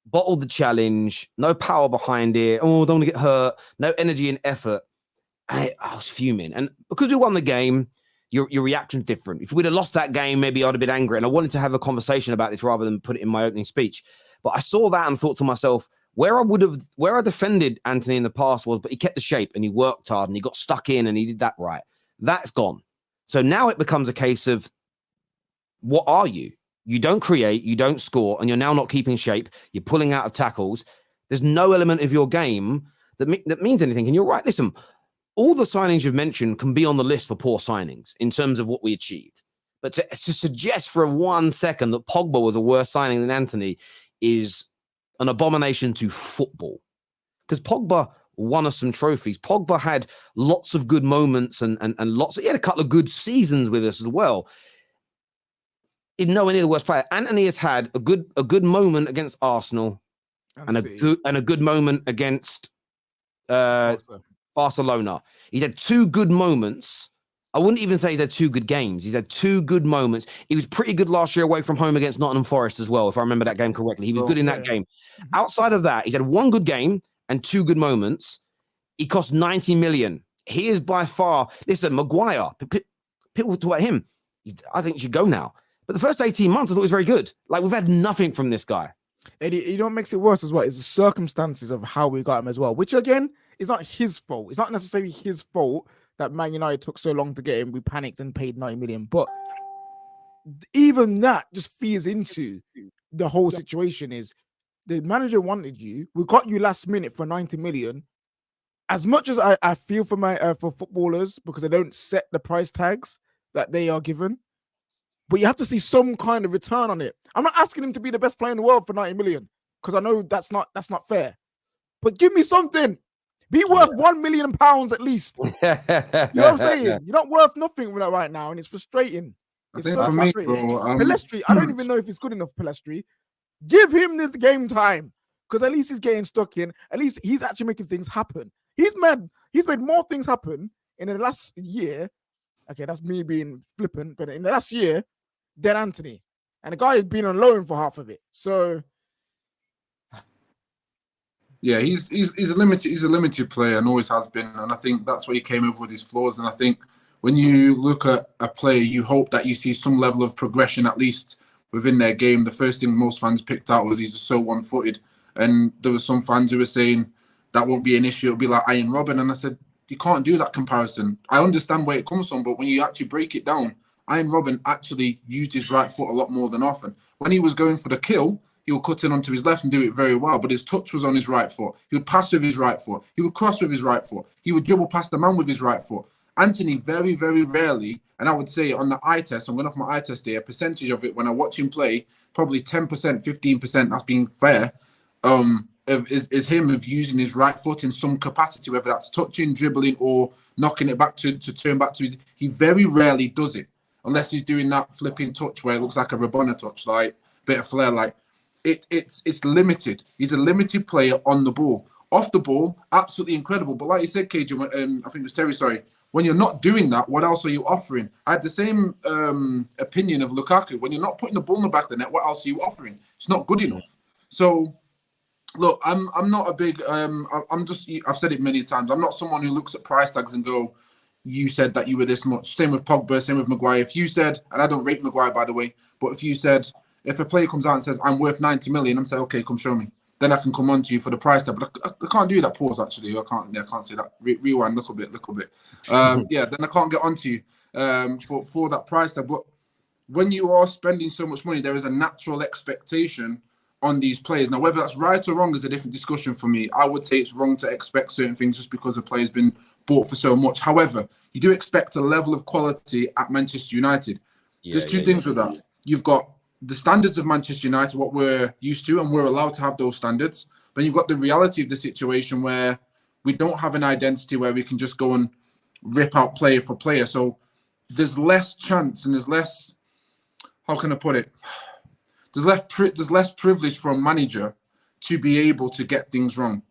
Speaker 1: bottled the challenge, no power behind it. Oh, don't want to get hurt, no energy and effort. I was fuming, and because we won the game, your reaction's different. If we'd have lost that game, maybe I'd have been angry, and I wanted to have a conversation about this rather than put it in my opening speech. But I saw that and thought to myself, where I defended Antony in the past was, but he kept the shape and he worked hard and he got stuck in and he did that right. That's gone. So now it becomes a case of, what are you? You don't create, you don't score, and you're now not keeping shape. You're pulling out of tackles. There's no element of your game that means anything. And you're right. Listen, all the signings you've mentioned can be on the list for poor signings in terms of what we achieved. But to suggest for 1 second that Pogba was a worse signing than Antony is an abomination to football. Because Pogba won us some trophies. Pogba had lots of good moments and he had a couple of good seasons with us as well. He's nowhere near the worst player. Antony has had a good moment against Arsenal and a good moment against Barcelona. He's had 2 good moments. I wouldn't even say he's had 2 good games. He's had 2 good moments. He was pretty good last year away from home against Nottingham Forest as well, if I remember that game correctly. He was good in that game. Outside of that, he's had 1 good game and 2 good moments. He cost 90 million. He is by far, listen, Maguire, people talk about him. I think he should go now. But the first 18 months, I thought he was very good. Like, we've had nothing from this guy.
Speaker 2: Eddie, you know what makes it worse as well? It's the circumstances of how we got him as well, which again is not his fault. It's not necessarily his fault that Man United took so long to get him. We panicked and paid 90 million. But even that just feeds into the whole situation. Is the manager wanted you, we got you last minute for 90 million. As much as I feel for for footballers because they don't set the price tags that they are given, but you have to see some kind of return on it. I'm not asking him to be the best player in the world for 90 million because I know that's not fair. But give me something. Be worth £1 million at least. You know what I'm saying? You're not worth nothing right now, and it's frustrating. It's so frustrating. Pelestri, I don't even know if it's good enough. Pelestri, give him the game time because at least he's getting stuck in. At least he's actually making things happen. He's made more things happen in the last year. Okay, that's me being flippant, but in the last year than Antony, and the guy has been on loan for half of it. So.
Speaker 3: Yeah, he's a limited player and always has been, and I think that's where he came over with his flaws. And I think when you look at a player, you hope that you see some level of progression at least within their game. The first thing most fans picked out was he's just so one-footed, and there were some fans who were saying that won't be an issue. It'll be like Iron Robin, and I said you can't do that comparison. I understand where it comes from, but when you actually break it down, Iron Robin actually used his right foot a lot more than often. When he was going for the kill, he would cut in onto his left and do it very well, but his touch was on his right foot. He would pass with his right foot. He would cross with his right foot. He would dribble past the man with his right foot. Antony very, very rarely, and I would say on the eye test, I'm going off my eye test here, a percentage of it when I watch him play, probably 10%, 15%, that's being fair, is him of using his right foot in some capacity, whether that's touching, dribbling, or knocking it back to turn back to. He very rarely does it, unless he's doing that flipping touch where it looks like a Rabona touch, like bit of flair, like. It's limited. He's a limited player on the ball. Off the ball, absolutely incredible. But like you said, KJ, I think it was Terry, sorry. When you're not doing that, what else are you offering? I had the same opinion of Lukaku. When you're not putting the ball in the back of the net, what else are you offering? It's not good enough. So, look, I'm not a big. I'm just. I've said it many times. I'm not someone who looks at price tags and go, "You said that you were this much." Same with Pogba. Same with Maguire. If you said, and I don't rate Maguire by the way, but if you said. If a player comes out and says, I'm worth 90 million, I'm saying, okay, come show me. Then I can come on to you for the price tag. But I can't do that. Pause, actually. I can't say that. Rewind, little bit. Yeah, then I can't get on to you for that price tag. But when you are spending so much money, there is a natural expectation on these players. Now, whether that's right or wrong is a different discussion for me. I would say it's wrong to expect certain things just because a player's been bought for so much. However, you do expect a level of quality at Manchester United. There's two things with that. You've got the standards of Manchester United, what we're used to, and we're allowed to have those standards. But you've got the reality of the situation where we don't have an identity where we can just go and rip out player for player. So there's less chance and there's less, how can I put it? There's less privilege for a manager to be able to get things wrong.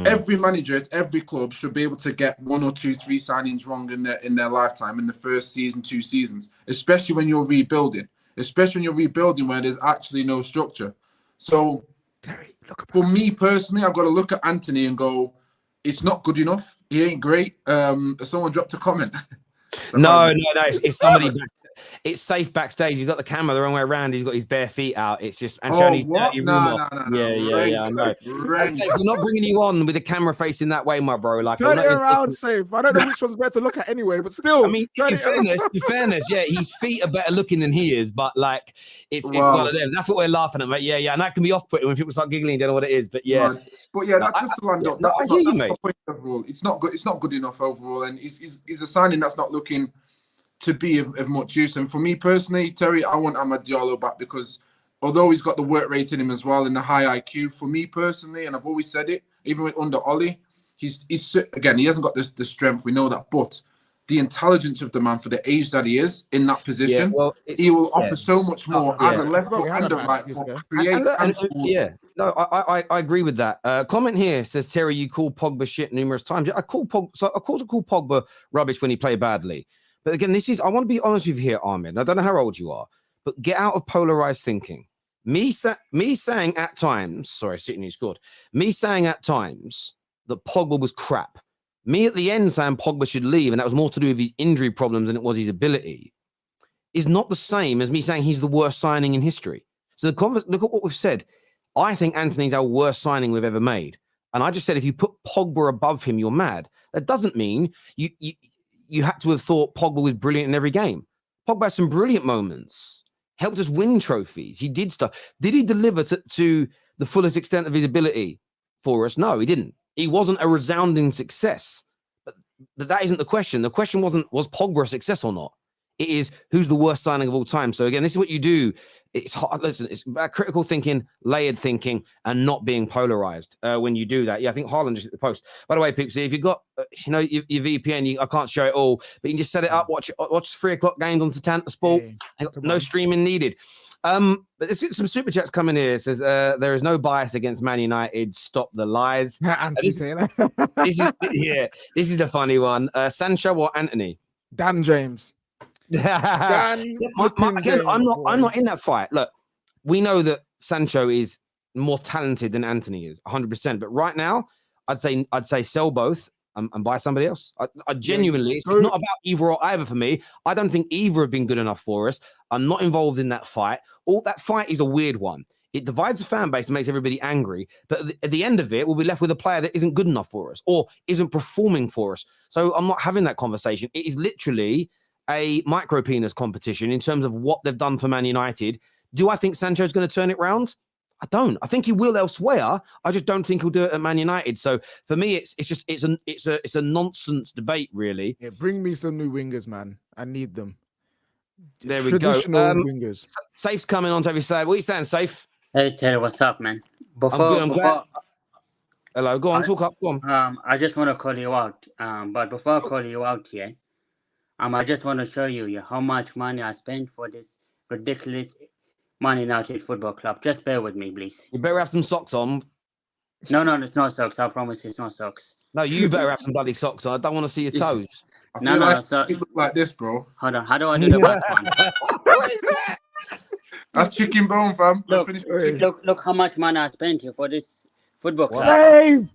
Speaker 3: Every manager at every club should be able to get 1 or 2, 3 signings wrong in their lifetime, in the first season, 2 seasons, especially when you're rebuilding, where there's actually no structure. So for me personally, I've got to look at Antony and go, it's not good enough. He ain't great. Someone dropped a comment.
Speaker 1: No, it's somebody. It's safe backstage. He's got the camera the wrong way around. He's got his bare feet out. It's just Antony's dirty rumor. Yeah. I know. Safe, we're not bringing you on with the camera facing that way, my bro. Like,
Speaker 2: turn it around, Safe. I don't know which one's better to look at anyway, but still.
Speaker 1: I mean, in fairness, yeah, his feet are better looking than he is, but like, it's one of them. That's what we're laughing at, mate. Yeah, and that can be off-putting when people start giggling. Don't know what it is, but yeah.
Speaker 3: Right. But yeah, that's just to land up.
Speaker 1: I hear you, mate.
Speaker 3: Overall, it's not good. It's not good enough overall, and he's a signing that's not looking to be of much use. And for me personally, Terry, I want Amad Diallo back because although he's got the work rate in him as well and the high IQ, for me personally, and I've always said it, even with under Ollie, he's again, he hasn't got the strength, we know that, but the intelligence of the man for the age that he is in that position, he will offer so much more as a left foot and a right foot.
Speaker 1: I agree with that. Comment here says, Terry, you call Pogba shit numerous times. I call Pogba rubbish when he played badly. But again, I want to be honest with you here, Ahmed. I don't know how old you are, but get out of polarized thinking. Me saying at times that Pogba was crap. Me at the end saying Pogba should leave, and that was more to do with his injury problems than it was his ability, is not the same as me saying he's the worst signing in history. So look at what we've said. I think Antony's our worst signing we've ever made. And I just said, if you put Pogba above him, you're mad. That doesn't mean you had to have thought Pogba was brilliant in every game. Pogba had some brilliant moments, helped us win trophies. He did stuff. Did he deliver to the fullest extent of his ability for us? No, he didn't. He wasn't a resounding success. But that isn't the question. The question wasn't, was Pogba a success or not? It is, who's the worst signing of all time? So again, this is what you do. It's hard. Listen, it's about critical thinking, layered thinking, and not being polarized when you do that. Yeah, I think Haaland just hit the post. By the way, people, see if you've got your VPN, I can't show it all, but you can just set it up. Watch 3:00 games on Satanta Sport. No streaming needed. But there's some super chats coming here. It says there is no bias against Man United. Stop the lies. This is the funny one. Sancho or Antony?
Speaker 2: Dan James.
Speaker 1: I'm not in that fight. Look, we know that Sancho is more talented than Antony is, 100%. But right now, I'd say sell both and buy somebody else. I genuinely, it's not about either or either for me. I don't think either have been good enough for us. I'm not involved in that fight. All that fight is a weird one. It divides the fan base and makes everybody angry. But at the end of it, we'll be left with a player that isn't good enough for us or isn't performing for us. So I'm not having that conversation. It is literally a micro penis competition in terms of what they've done for Man United. Do I think Sancho's going to turn it round? I don't. I think he will elsewhere. I just don't think he'll do it at Man United. So for me, it's a nonsense debate, really.
Speaker 2: Yeah, bring me some new wingers, man. I need them.
Speaker 1: There we go.
Speaker 2: Wingers.
Speaker 1: Safe's coming on to every side. What are you saying, Safe?
Speaker 4: Hey Terry, what's up, man?
Speaker 1: Hello, go on, talk up. Go on.
Speaker 4: I just want to call you out. But before I call you out here, I just want to show you how much money I spent for this ridiculous Man United Football Club. Just bear with me, please.
Speaker 1: You better have some socks on.
Speaker 4: No, it's not socks. I promise it's not socks.
Speaker 1: No, you better have some bloody socks on. I don't want to see your toes.
Speaker 3: You look like this, bro.
Speaker 4: Hold on. How do I do the back one?
Speaker 1: What is that?
Speaker 3: That's chicken bone, fam.
Speaker 4: Look how much money I spent here for this football club.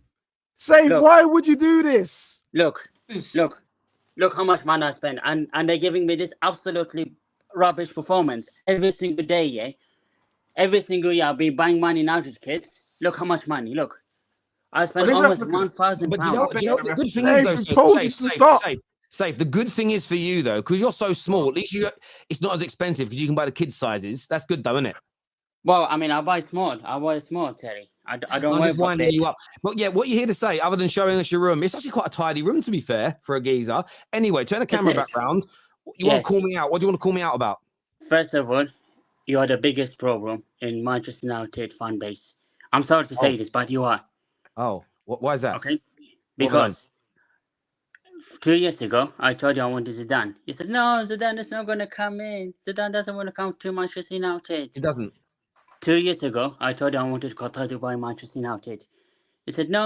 Speaker 2: Save. Why would you do this?
Speaker 4: Look how much money I spent, and they're giving me this absolutely rubbish performance every single day. Yeah, every single year I'll be buying Man United kits. Look how much money. Look, I spent almost £1,000.
Speaker 1: But you know the good thing is, though, Safe. The good thing is for you though, because you're so small. At least it's not as expensive because you can buy the kids' sizes. That's good though, isn't it?
Speaker 4: Well, I mean, I buy small, Terry. I don't.
Speaker 1: I'm just winding you up. But yeah, what you here to say, other than showing us your room, it's actually quite a tidy room, to be fair, for a geezer. Anyway, turn the camera back round. You want to call me out? What do you want to call me out about?
Speaker 4: First of all, you are the biggest problem in Manchester United fan base. I'm sorry to say this, but you are.
Speaker 1: Oh, why is that?
Speaker 4: Okay.
Speaker 1: What have I done?
Speaker 4: Because 2 years ago, I told you I wanted Zidane. You said, no, Zidane is not going to come in. Zidane doesn't want to come to Manchester United.
Speaker 1: It doesn't.
Speaker 4: 2 years ago, I told you I wanted Qatar to buy Manchester United. You said, no.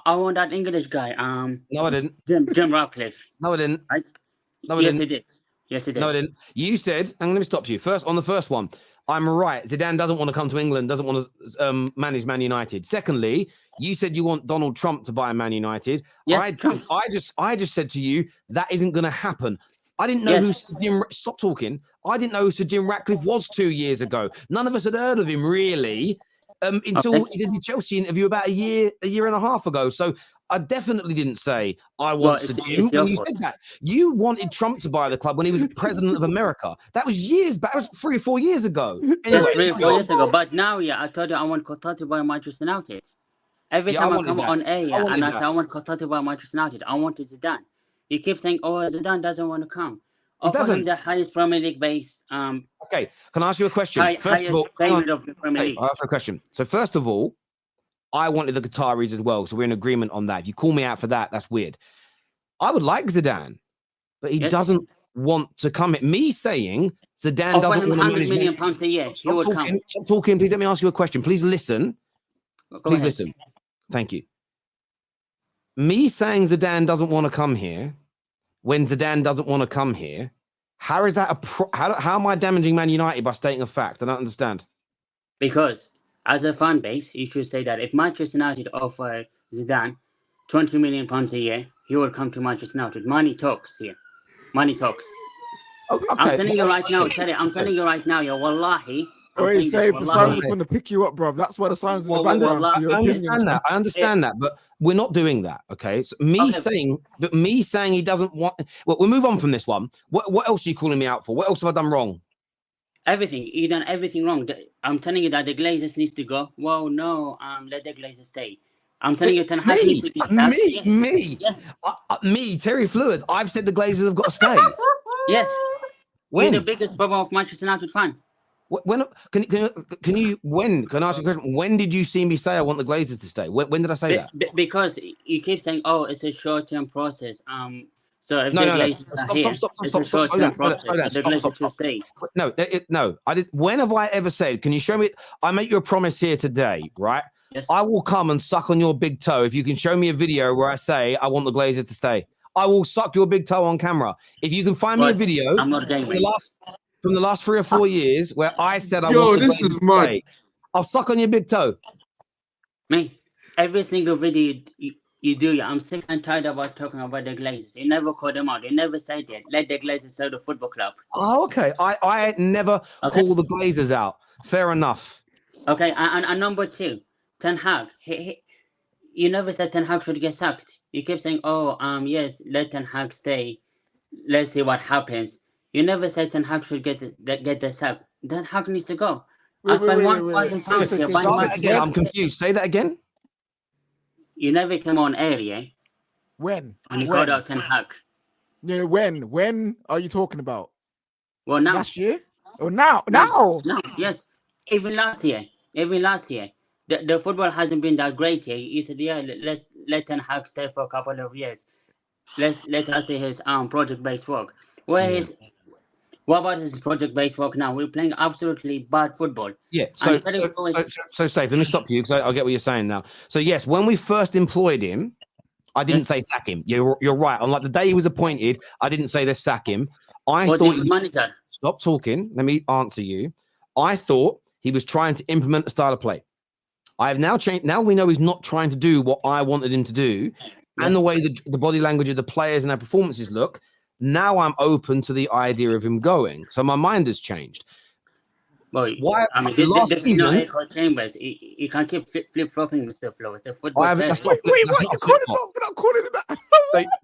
Speaker 4: I want that English guy.
Speaker 1: No, I didn't.
Speaker 4: Jim Ratcliffe.
Speaker 1: No, I didn't.
Speaker 4: Right?
Speaker 1: No, I
Speaker 4: Yes,
Speaker 1: didn't.
Speaker 4: he did. Yes, he did.
Speaker 1: No, I didn't. You said, and let me stop you. First, on the first one, I'm right. Zidane doesn't want to come to England, doesn't want to manage Man United. Secondly, you said you want Donald Trump to buy Man United.
Speaker 4: Yes, Trump.
Speaker 1: I just said to you that isn't going to happen. I didn't know who Sir Jim. Stop talking. I didn't know who Sir Jim Ratcliffe was 2 years ago. None of us had heard of him really until he did the Chelsea interview about a year and a half ago. So I definitely didn't say I want Sir Jim. When you said that, you wanted Trump to buy the club when he was president of America. That was years back. That was 3 or 4 years ago. Anyway,
Speaker 4: That's 3 or 4 years ago. But now, I told you I want Qatar to buy Manchester United. Every time I come on air, and I say I want Qatar to buy Manchester United, I wanted Zidane. You keep saying, oh, Zidane doesn't want to come. Offer him the highest Premier League base.
Speaker 1: Okay, can I ask you a question?
Speaker 4: First of all, of the Premier League.
Speaker 1: I'll ask you a question. So first of all, I wanted the Qataris as well, so we're in agreement on that. If you call me out for that, that's weird. I would like Zidane, but he doesn't want to come. Me saying Zidane doesn't want to manage £100
Speaker 4: million a year.
Speaker 1: Stop talking. Please let me ask you a question. Please listen. Please listen. Thank you. Me saying Zidane doesn't want to come here when Zidane doesn't want to come here, how is that how am I damaging Man United by stating a fact? I don't understand.
Speaker 4: Because as a fan base, you should say that if Manchester United offer Zidane £20 million a year, he will come to Manchester United. Money talks here. Money talks.
Speaker 1: Okay.
Speaker 4: I'm telling you right now, I'm telling you right now, wallahi.
Speaker 2: Wait, say the Suns are going to pick you up, bro. That's why the Suns in the background.
Speaker 1: I understand that, but we're not doing that. Okay. So me saying he doesn't want. Well, we'll move on from this one. What else are you calling me out for? What else have I done wrong?
Speaker 4: Everything. You done everything wrong. I'm telling you that the Glazers needs to go. Well, no. Let the Glazers stay. I'm telling you, Ten Hag needs to be sacked.
Speaker 1: Me, Terry Fluid. I've said the Glazers have got to stay.
Speaker 4: Yes.
Speaker 1: When?
Speaker 4: You're the biggest problem of Manchester United fan.
Speaker 1: When can I ask you a question? When did you see me say I want the Glazers to stay? When did I say that?
Speaker 4: Because you keep saying, "Oh, it's a short-term process." So if the Glazers are here, it's a short-term process. The Glazers should stay.
Speaker 1: No. I did. When have I ever said? Can you show me? I make you a promise here today, right?
Speaker 4: Yes.
Speaker 1: I will come and suck on your big toe if you can show me a video where I say I want the Glazers to stay. I will suck your big toe on camera if you can find me a video.
Speaker 4: I'm not getting
Speaker 1: from the last 3 or 4 years where I said I want the Glazers to stay. I'll suck on your big toe.
Speaker 4: Me, every single video you do, I'm sick and tired about talking about the Glazers. You never call them out. You never say that. Let the Glazers sell the football club.
Speaker 1: Oh, okay. I never call the Glazers out. Fair enough.
Speaker 4: Okay, and number 2, Ten Hag. You never said Ten Hag should get sacked. You keep saying, yes, let Ten Hag stay. Let's see what happens. You never said Ten Hag should get the sack. Ten Hag needs to go. I spent £1,000
Speaker 1: again. I'm confused. Say that again.
Speaker 4: You never came on air, yeah?
Speaker 2: When?
Speaker 4: And you called out Ten Hag.
Speaker 2: Yeah, when? When are you talking about?
Speaker 4: Well, now.
Speaker 2: Last year? Oh, now?
Speaker 4: No, yes. Even last year. The football hasn't been that great here. You said, let's let Ten Hag stay for a couple of years. Let us see his project-based work. What about his project-based work now? We're playing absolutely bad football.
Speaker 1: Yeah. So Steve, let me stop you because I get what you're saying now. So yes, when we first employed him, I didn't say sack him. You're right. On like the day he was appointed, I didn't say let's sack him.
Speaker 4: Was he manager?
Speaker 1: Stop talking. Let me answer you. I thought he was trying to implement a style of play. I have now changed. Now we know he's not trying to do what I wanted him to do, and the way the body language of the players and their performances look. Now I'm open to the idea of him going. So my mind has changed.
Speaker 4: Well, why? I mean, this is not echo chambers. You can't keep flip-flopping, Mr. Flo. It's a football.
Speaker 2: Wait, what? You're calling him up? We're not calling him that.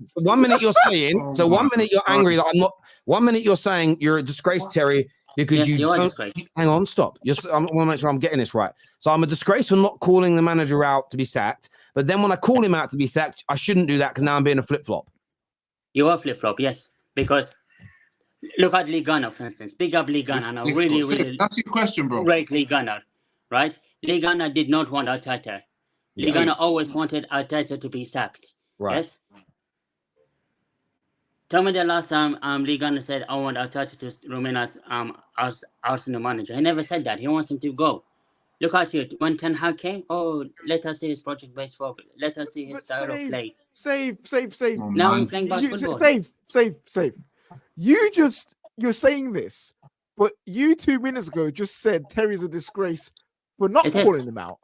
Speaker 1: So 1 minute you're saying, 1 minute you're angry that I'm not. 1 minute you're saying you're a disgrace, Terry, because you don't. Hang on, stop. I want to make sure I'm getting this right. So I'm a disgrace for not calling the manager out to be sacked. But then when I call him out to be sacked, I shouldn't do that because now I'm being a flip-flop.
Speaker 4: You are flip-flop, yes. Because look at Lee Gunner, for instance. Big up Lee Gunner. And a really
Speaker 3: that's your question, bro.
Speaker 4: Great Lee Gunner, right? Ligana did not want Arteta.
Speaker 1: Yeah.
Speaker 4: Ligana always wanted Arteta to be sacked.
Speaker 1: Right.
Speaker 4: Yes. Tell me the last time Ligana said, "I want Arteta to remain as Arsenal manager." He never said that. He wants him to go. Look at you. When Ten Hag came, let us see his project-based focus. Let us see his style of play.
Speaker 2: Save.
Speaker 3: Oh,
Speaker 4: Now
Speaker 3: man.
Speaker 4: he's playing basketball.
Speaker 2: Save. You're saying this, but you 2 minutes ago just said Terry's a disgrace for not
Speaker 4: It is.
Speaker 2: calling him out.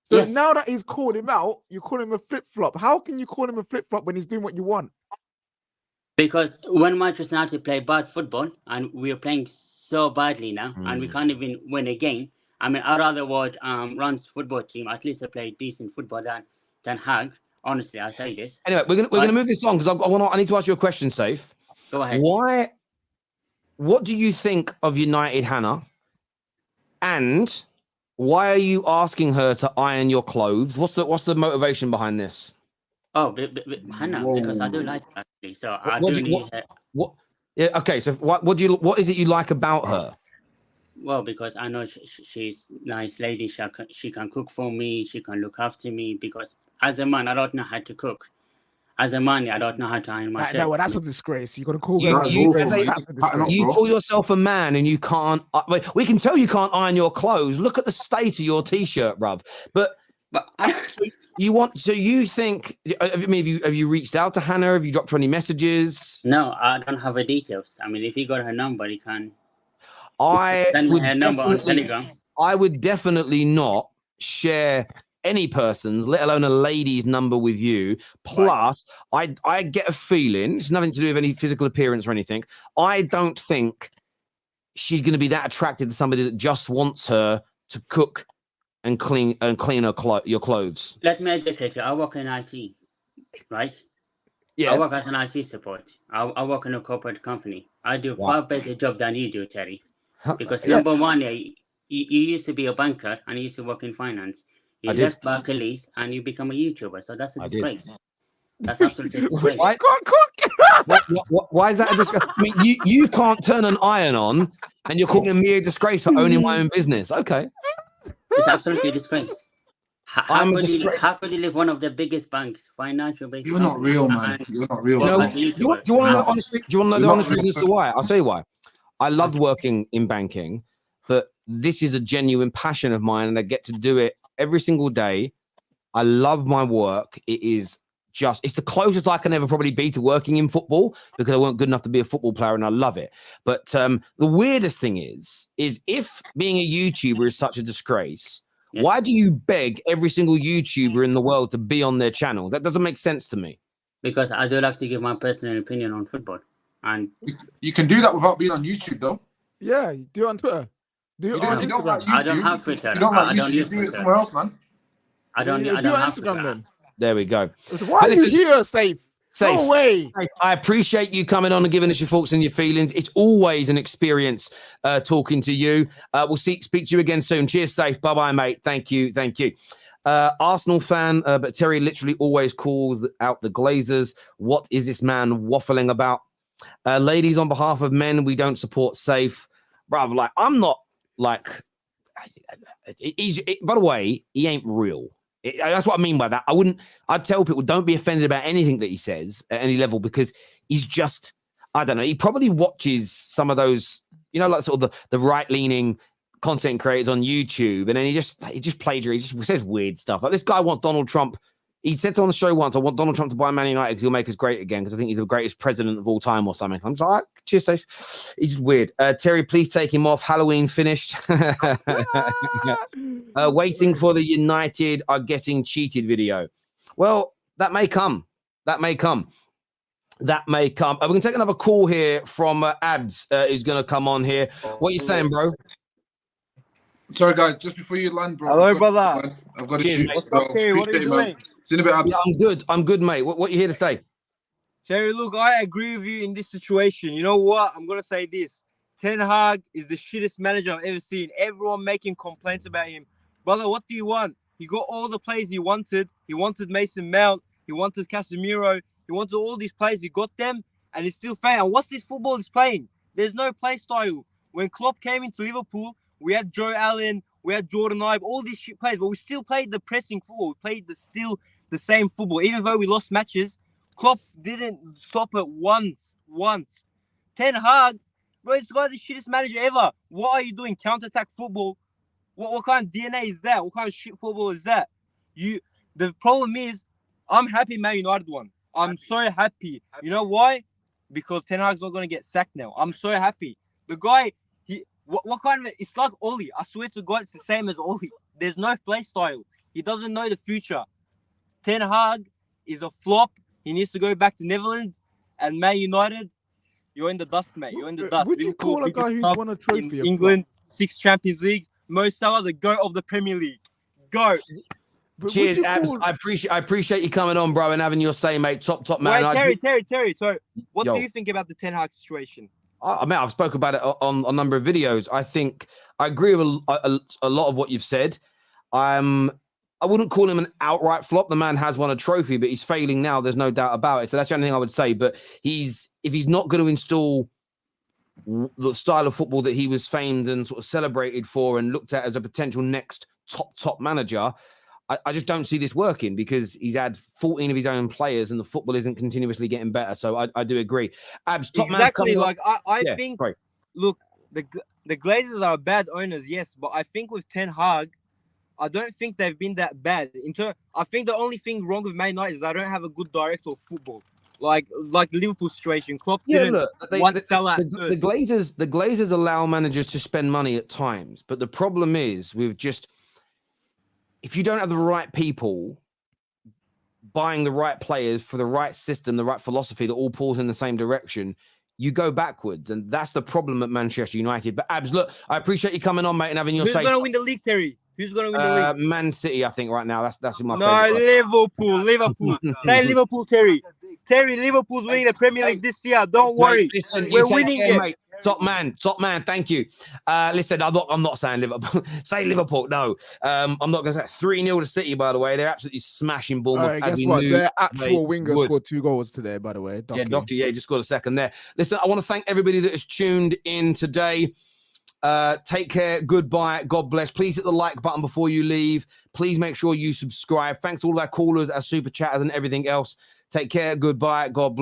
Speaker 2: So
Speaker 4: Yes.
Speaker 2: now that he's called him out, you call him a flip-flop. How can you call him a flip-flop when he's doing what you want?
Speaker 4: Because when Manchester United play bad football and we're playing so badly now and we can't even win a game, I mean, I'd rather watch Ron's football team. At least they play decent football than Hag. Honestly, I say this.
Speaker 1: Anyway, we're gonna move this on because I need to ask you a question, Safe.
Speaker 4: Go ahead.
Speaker 1: What do you think of United, Hannah? And why are you asking her to iron your clothes? What's the motivation behind this?
Speaker 4: Oh, Hannah, because I do like her, actually. So I
Speaker 1: What
Speaker 4: do
Speaker 1: do you-
Speaker 4: need her.
Speaker 1: What? Yeah. Okay. So what is it you like about her?
Speaker 4: Well, because I know she's a nice lady. She can cook for me. She can look after me. Because as a man, I don't know how to cook. As a man, I don't know how to iron my shirt.
Speaker 2: No, well, that's a disgrace. You got to call
Speaker 1: You-
Speaker 2: her.
Speaker 1: you-
Speaker 2: That's
Speaker 1: you-
Speaker 2: a disgrace.
Speaker 1: You
Speaker 3: bro.
Speaker 1: call yourself a man and you can't. Wait, we can tell you can't iron your clothes. Look at the state of your t-shirt, bruv. But
Speaker 4: But
Speaker 1: you want? So you think? I mean, have you reached out to Hannah? Have you dropped her any messages?
Speaker 4: no, I don't have her details. I mean, if you got her number, you can
Speaker 1: I
Speaker 4: send me
Speaker 1: would
Speaker 4: her number on
Speaker 1: definitely-
Speaker 4: Telegram.
Speaker 1: I would definitely not share any person's, let alone a lady's number with you. Plus, I get a feeling, it's nothing to do with any physical appearance or anything. I don't think she's going to be that attracted to somebody that just wants her to cook and clean your clothes.
Speaker 4: Let me educate you. I work in IT, right?
Speaker 1: Yeah.
Speaker 4: I work as an IT support. I work in a corporate company. I do
Speaker 1: Wow.
Speaker 4: far better job than you do, Terry. Because
Speaker 1: Yeah.
Speaker 4: number one, you used to be a banker and you used to work in finance. You
Speaker 1: I did.
Speaker 4: left Barclays and you become a YouTuber. So that's a
Speaker 1: I did.
Speaker 4: disgrace. That's absolutely a disgrace.
Speaker 1: Why-
Speaker 2: Can't cook.
Speaker 1: Why is that a disgrace? I mean, you can't turn an iron on and you're calling me a disgrace for owning my own business. Okay.
Speaker 4: It's absolutely a disgrace.
Speaker 1: I'm a disgrace.
Speaker 4: How could you leave one of the biggest banks, financial based?
Speaker 3: You're not real, man. You're not real.
Speaker 1: You know,
Speaker 3: man.
Speaker 1: do you want to know the honest? Do you want to know the
Speaker 3: You're
Speaker 1: honest
Speaker 3: not
Speaker 1: reason as to why? I'll tell you why. I loved working in banking, but this is a genuine passion of mine, and I get to do it every single day. I love my work. It's the closest I can ever probably be to working in football because I weren't good enough to be a football player, and I love it. But the weirdest thing is if being a YouTuber is such a disgrace.
Speaker 4: Yes.
Speaker 1: Why do you beg every single YouTuber in the world to be on their channel? That doesn't make sense to me.
Speaker 4: Because I do like to give my personal opinion on football. And
Speaker 3: You can do that without being on YouTube, though.
Speaker 2: Yeah, do it on Twitter. Do
Speaker 3: You
Speaker 2: it
Speaker 3: don't,
Speaker 2: on
Speaker 3: you don't like
Speaker 2: Instagram.
Speaker 3: YouTube.
Speaker 4: I don't have Twitter.
Speaker 3: You don't like
Speaker 4: I don't
Speaker 3: YouTube.
Speaker 4: use
Speaker 3: You do it
Speaker 4: Twitter.
Speaker 3: somewhere else, man.
Speaker 4: I don't
Speaker 2: do it on
Speaker 4: have
Speaker 2: Instagram
Speaker 4: Twitter.
Speaker 2: then.
Speaker 1: There we go.
Speaker 2: So why
Speaker 1: But
Speaker 2: are you
Speaker 1: listen-
Speaker 2: here, Safe?
Speaker 1: Safe.
Speaker 2: No way.
Speaker 1: I appreciate you coming on and giving us your thoughts and your feelings. It's always an experience talking to you. We'll speak to you again soon. Cheers, Safe. Bye-bye, mate. Thank you. Arsenal fan, but Terry literally always calls out the Glazers. What is this man waffling about? Ladies, on behalf of men, we don't support Safe. Bruv, like, I'm not like... by the way, he ain't real. That's what I mean by that. I'd tell people don't be offended about anything that he says at any level because he's just, I don't know. He probably watches some of those, like sort of the right-leaning content creators on YouTube, and then he just plagiarizes. He just says weird stuff. Like this guy wants Donald Trump. He said on the show once, I want Donald Trump to buy Man United because he'll make us great again because I think he's the greatest president of all time or something. I'm just like, cheers, Safe. He's just weird. Terry, please take him off. Halloween finished. Waiting for the United are getting cheated video. Well, that may come. We're going to take another call here from Abs, who's going to come on here. What are you saying, bro?
Speaker 3: Sorry, guys. Just before you land, bro.
Speaker 5: Hello, brother.
Speaker 3: I've got to
Speaker 1: Cheers,
Speaker 3: shoot.
Speaker 1: mate.
Speaker 5: What's up, Terry? What are you doing?
Speaker 3: See you in a bit, Abs.
Speaker 1: Yeah, I'm good, mate. What are you here to say?
Speaker 5: Terry, look, I agree with you in this situation. You know what? I'm going to say this. Ten Hag is the shittest manager I've ever seen. Everyone making complaints about him. Brother, what do you want? He got all the players he wanted. He wanted Mason Mount. He wanted Casemiro. He wanted all these players. He got them, and he's still failing. And what's this football he's playing? There's no play style. When Klopp came into Liverpool, we had Joe Allen. We had Jordan Ibe, all these shit players, but we still played the pressing football. We played the same football. Even though we lost matches, Klopp didn't stop it once. Ten Hag, bro, this guy's the shittest manager ever. What are you doing? Counter-attack football? What kind of DNA is that? What kind of shit football is that? The problem is, I'm happy Man United won. I'm so happy. You know why? Because Ten Hag's not going to get sacked now. I'm so happy. The guy, what kind of... It's like Oli. I swear to God, it's the same as Oli. There's no play style. He doesn't know the future. Ten Hag is a flop. He needs to go back to Netherlands. And Man United, you're in the dust, mate. You're in the dust.
Speaker 2: Would you call a guy who's won a trophy
Speaker 5: in England, 6 Champions League. Mo Salah, the GOAT of the Premier League. GOAT.
Speaker 1: Cheers, Abs. I appreciate you coming on, bro, and having your say, mate. Top man.
Speaker 5: Wait, Terry. So, what do you think about the Ten Hag situation?
Speaker 1: I mean, I've spoken about it on a number of videos. I think I agree with a lot of what you've said. I wouldn't call him an outright flop. The man has won a trophy, but he's failing now. There's no doubt about it. So that's the only thing I would say. But if he's not going to install the style of football that he was famed and sort of celebrated for and looked at as a potential next top manager, I just don't see this working because he's had 14 of his own players and the football isn't continuously getting better. So I do agree. Abs, top
Speaker 5: exactly.
Speaker 1: man
Speaker 5: like I think. Right. Look, the Glazers are bad owners, yes, but I think with Ten Hag, I don't think they've been that bad. I think the only thing wrong with Man United is they don't have a good director of football. Like Liverpool situation. Klopp didn't want to sell out
Speaker 1: the Glazers allow managers to spend money at times, but the problem is with just if you don't have the right people buying the right players for the right system, the right philosophy that all pulls in the same direction, you go backwards. And that's the problem at Manchester United. But Abs, look, I appreciate you coming on, mate, and having your say.
Speaker 5: Who's going to win the league, Terry? Who's going to win the league?
Speaker 1: Man City, I think, right now. That's in my
Speaker 5: Liverpool. Say Liverpool, Terry. Liverpool's winning the Premier League this year. Don't worry.
Speaker 1: Listen,
Speaker 5: we're winning it.
Speaker 1: Mate. Top man. Thank you. Listen, I'm not saying Liverpool. Say Liverpool. No, I'm not going to say 3-0 to City. By the way, they're absolutely smashing Bournemouth.
Speaker 2: All right, guess what? Their actual winger scored 2 goals today. By the way,
Speaker 1: Doctor. Yeah, just scored a second there. Listen, I want to thank everybody that has tuned in today. Take care. Goodbye. God bless. Please hit the like button before you leave. Please make sure you subscribe. Thanks to all our callers, our super chatters, and everything else. Take care. Goodbye. God bless.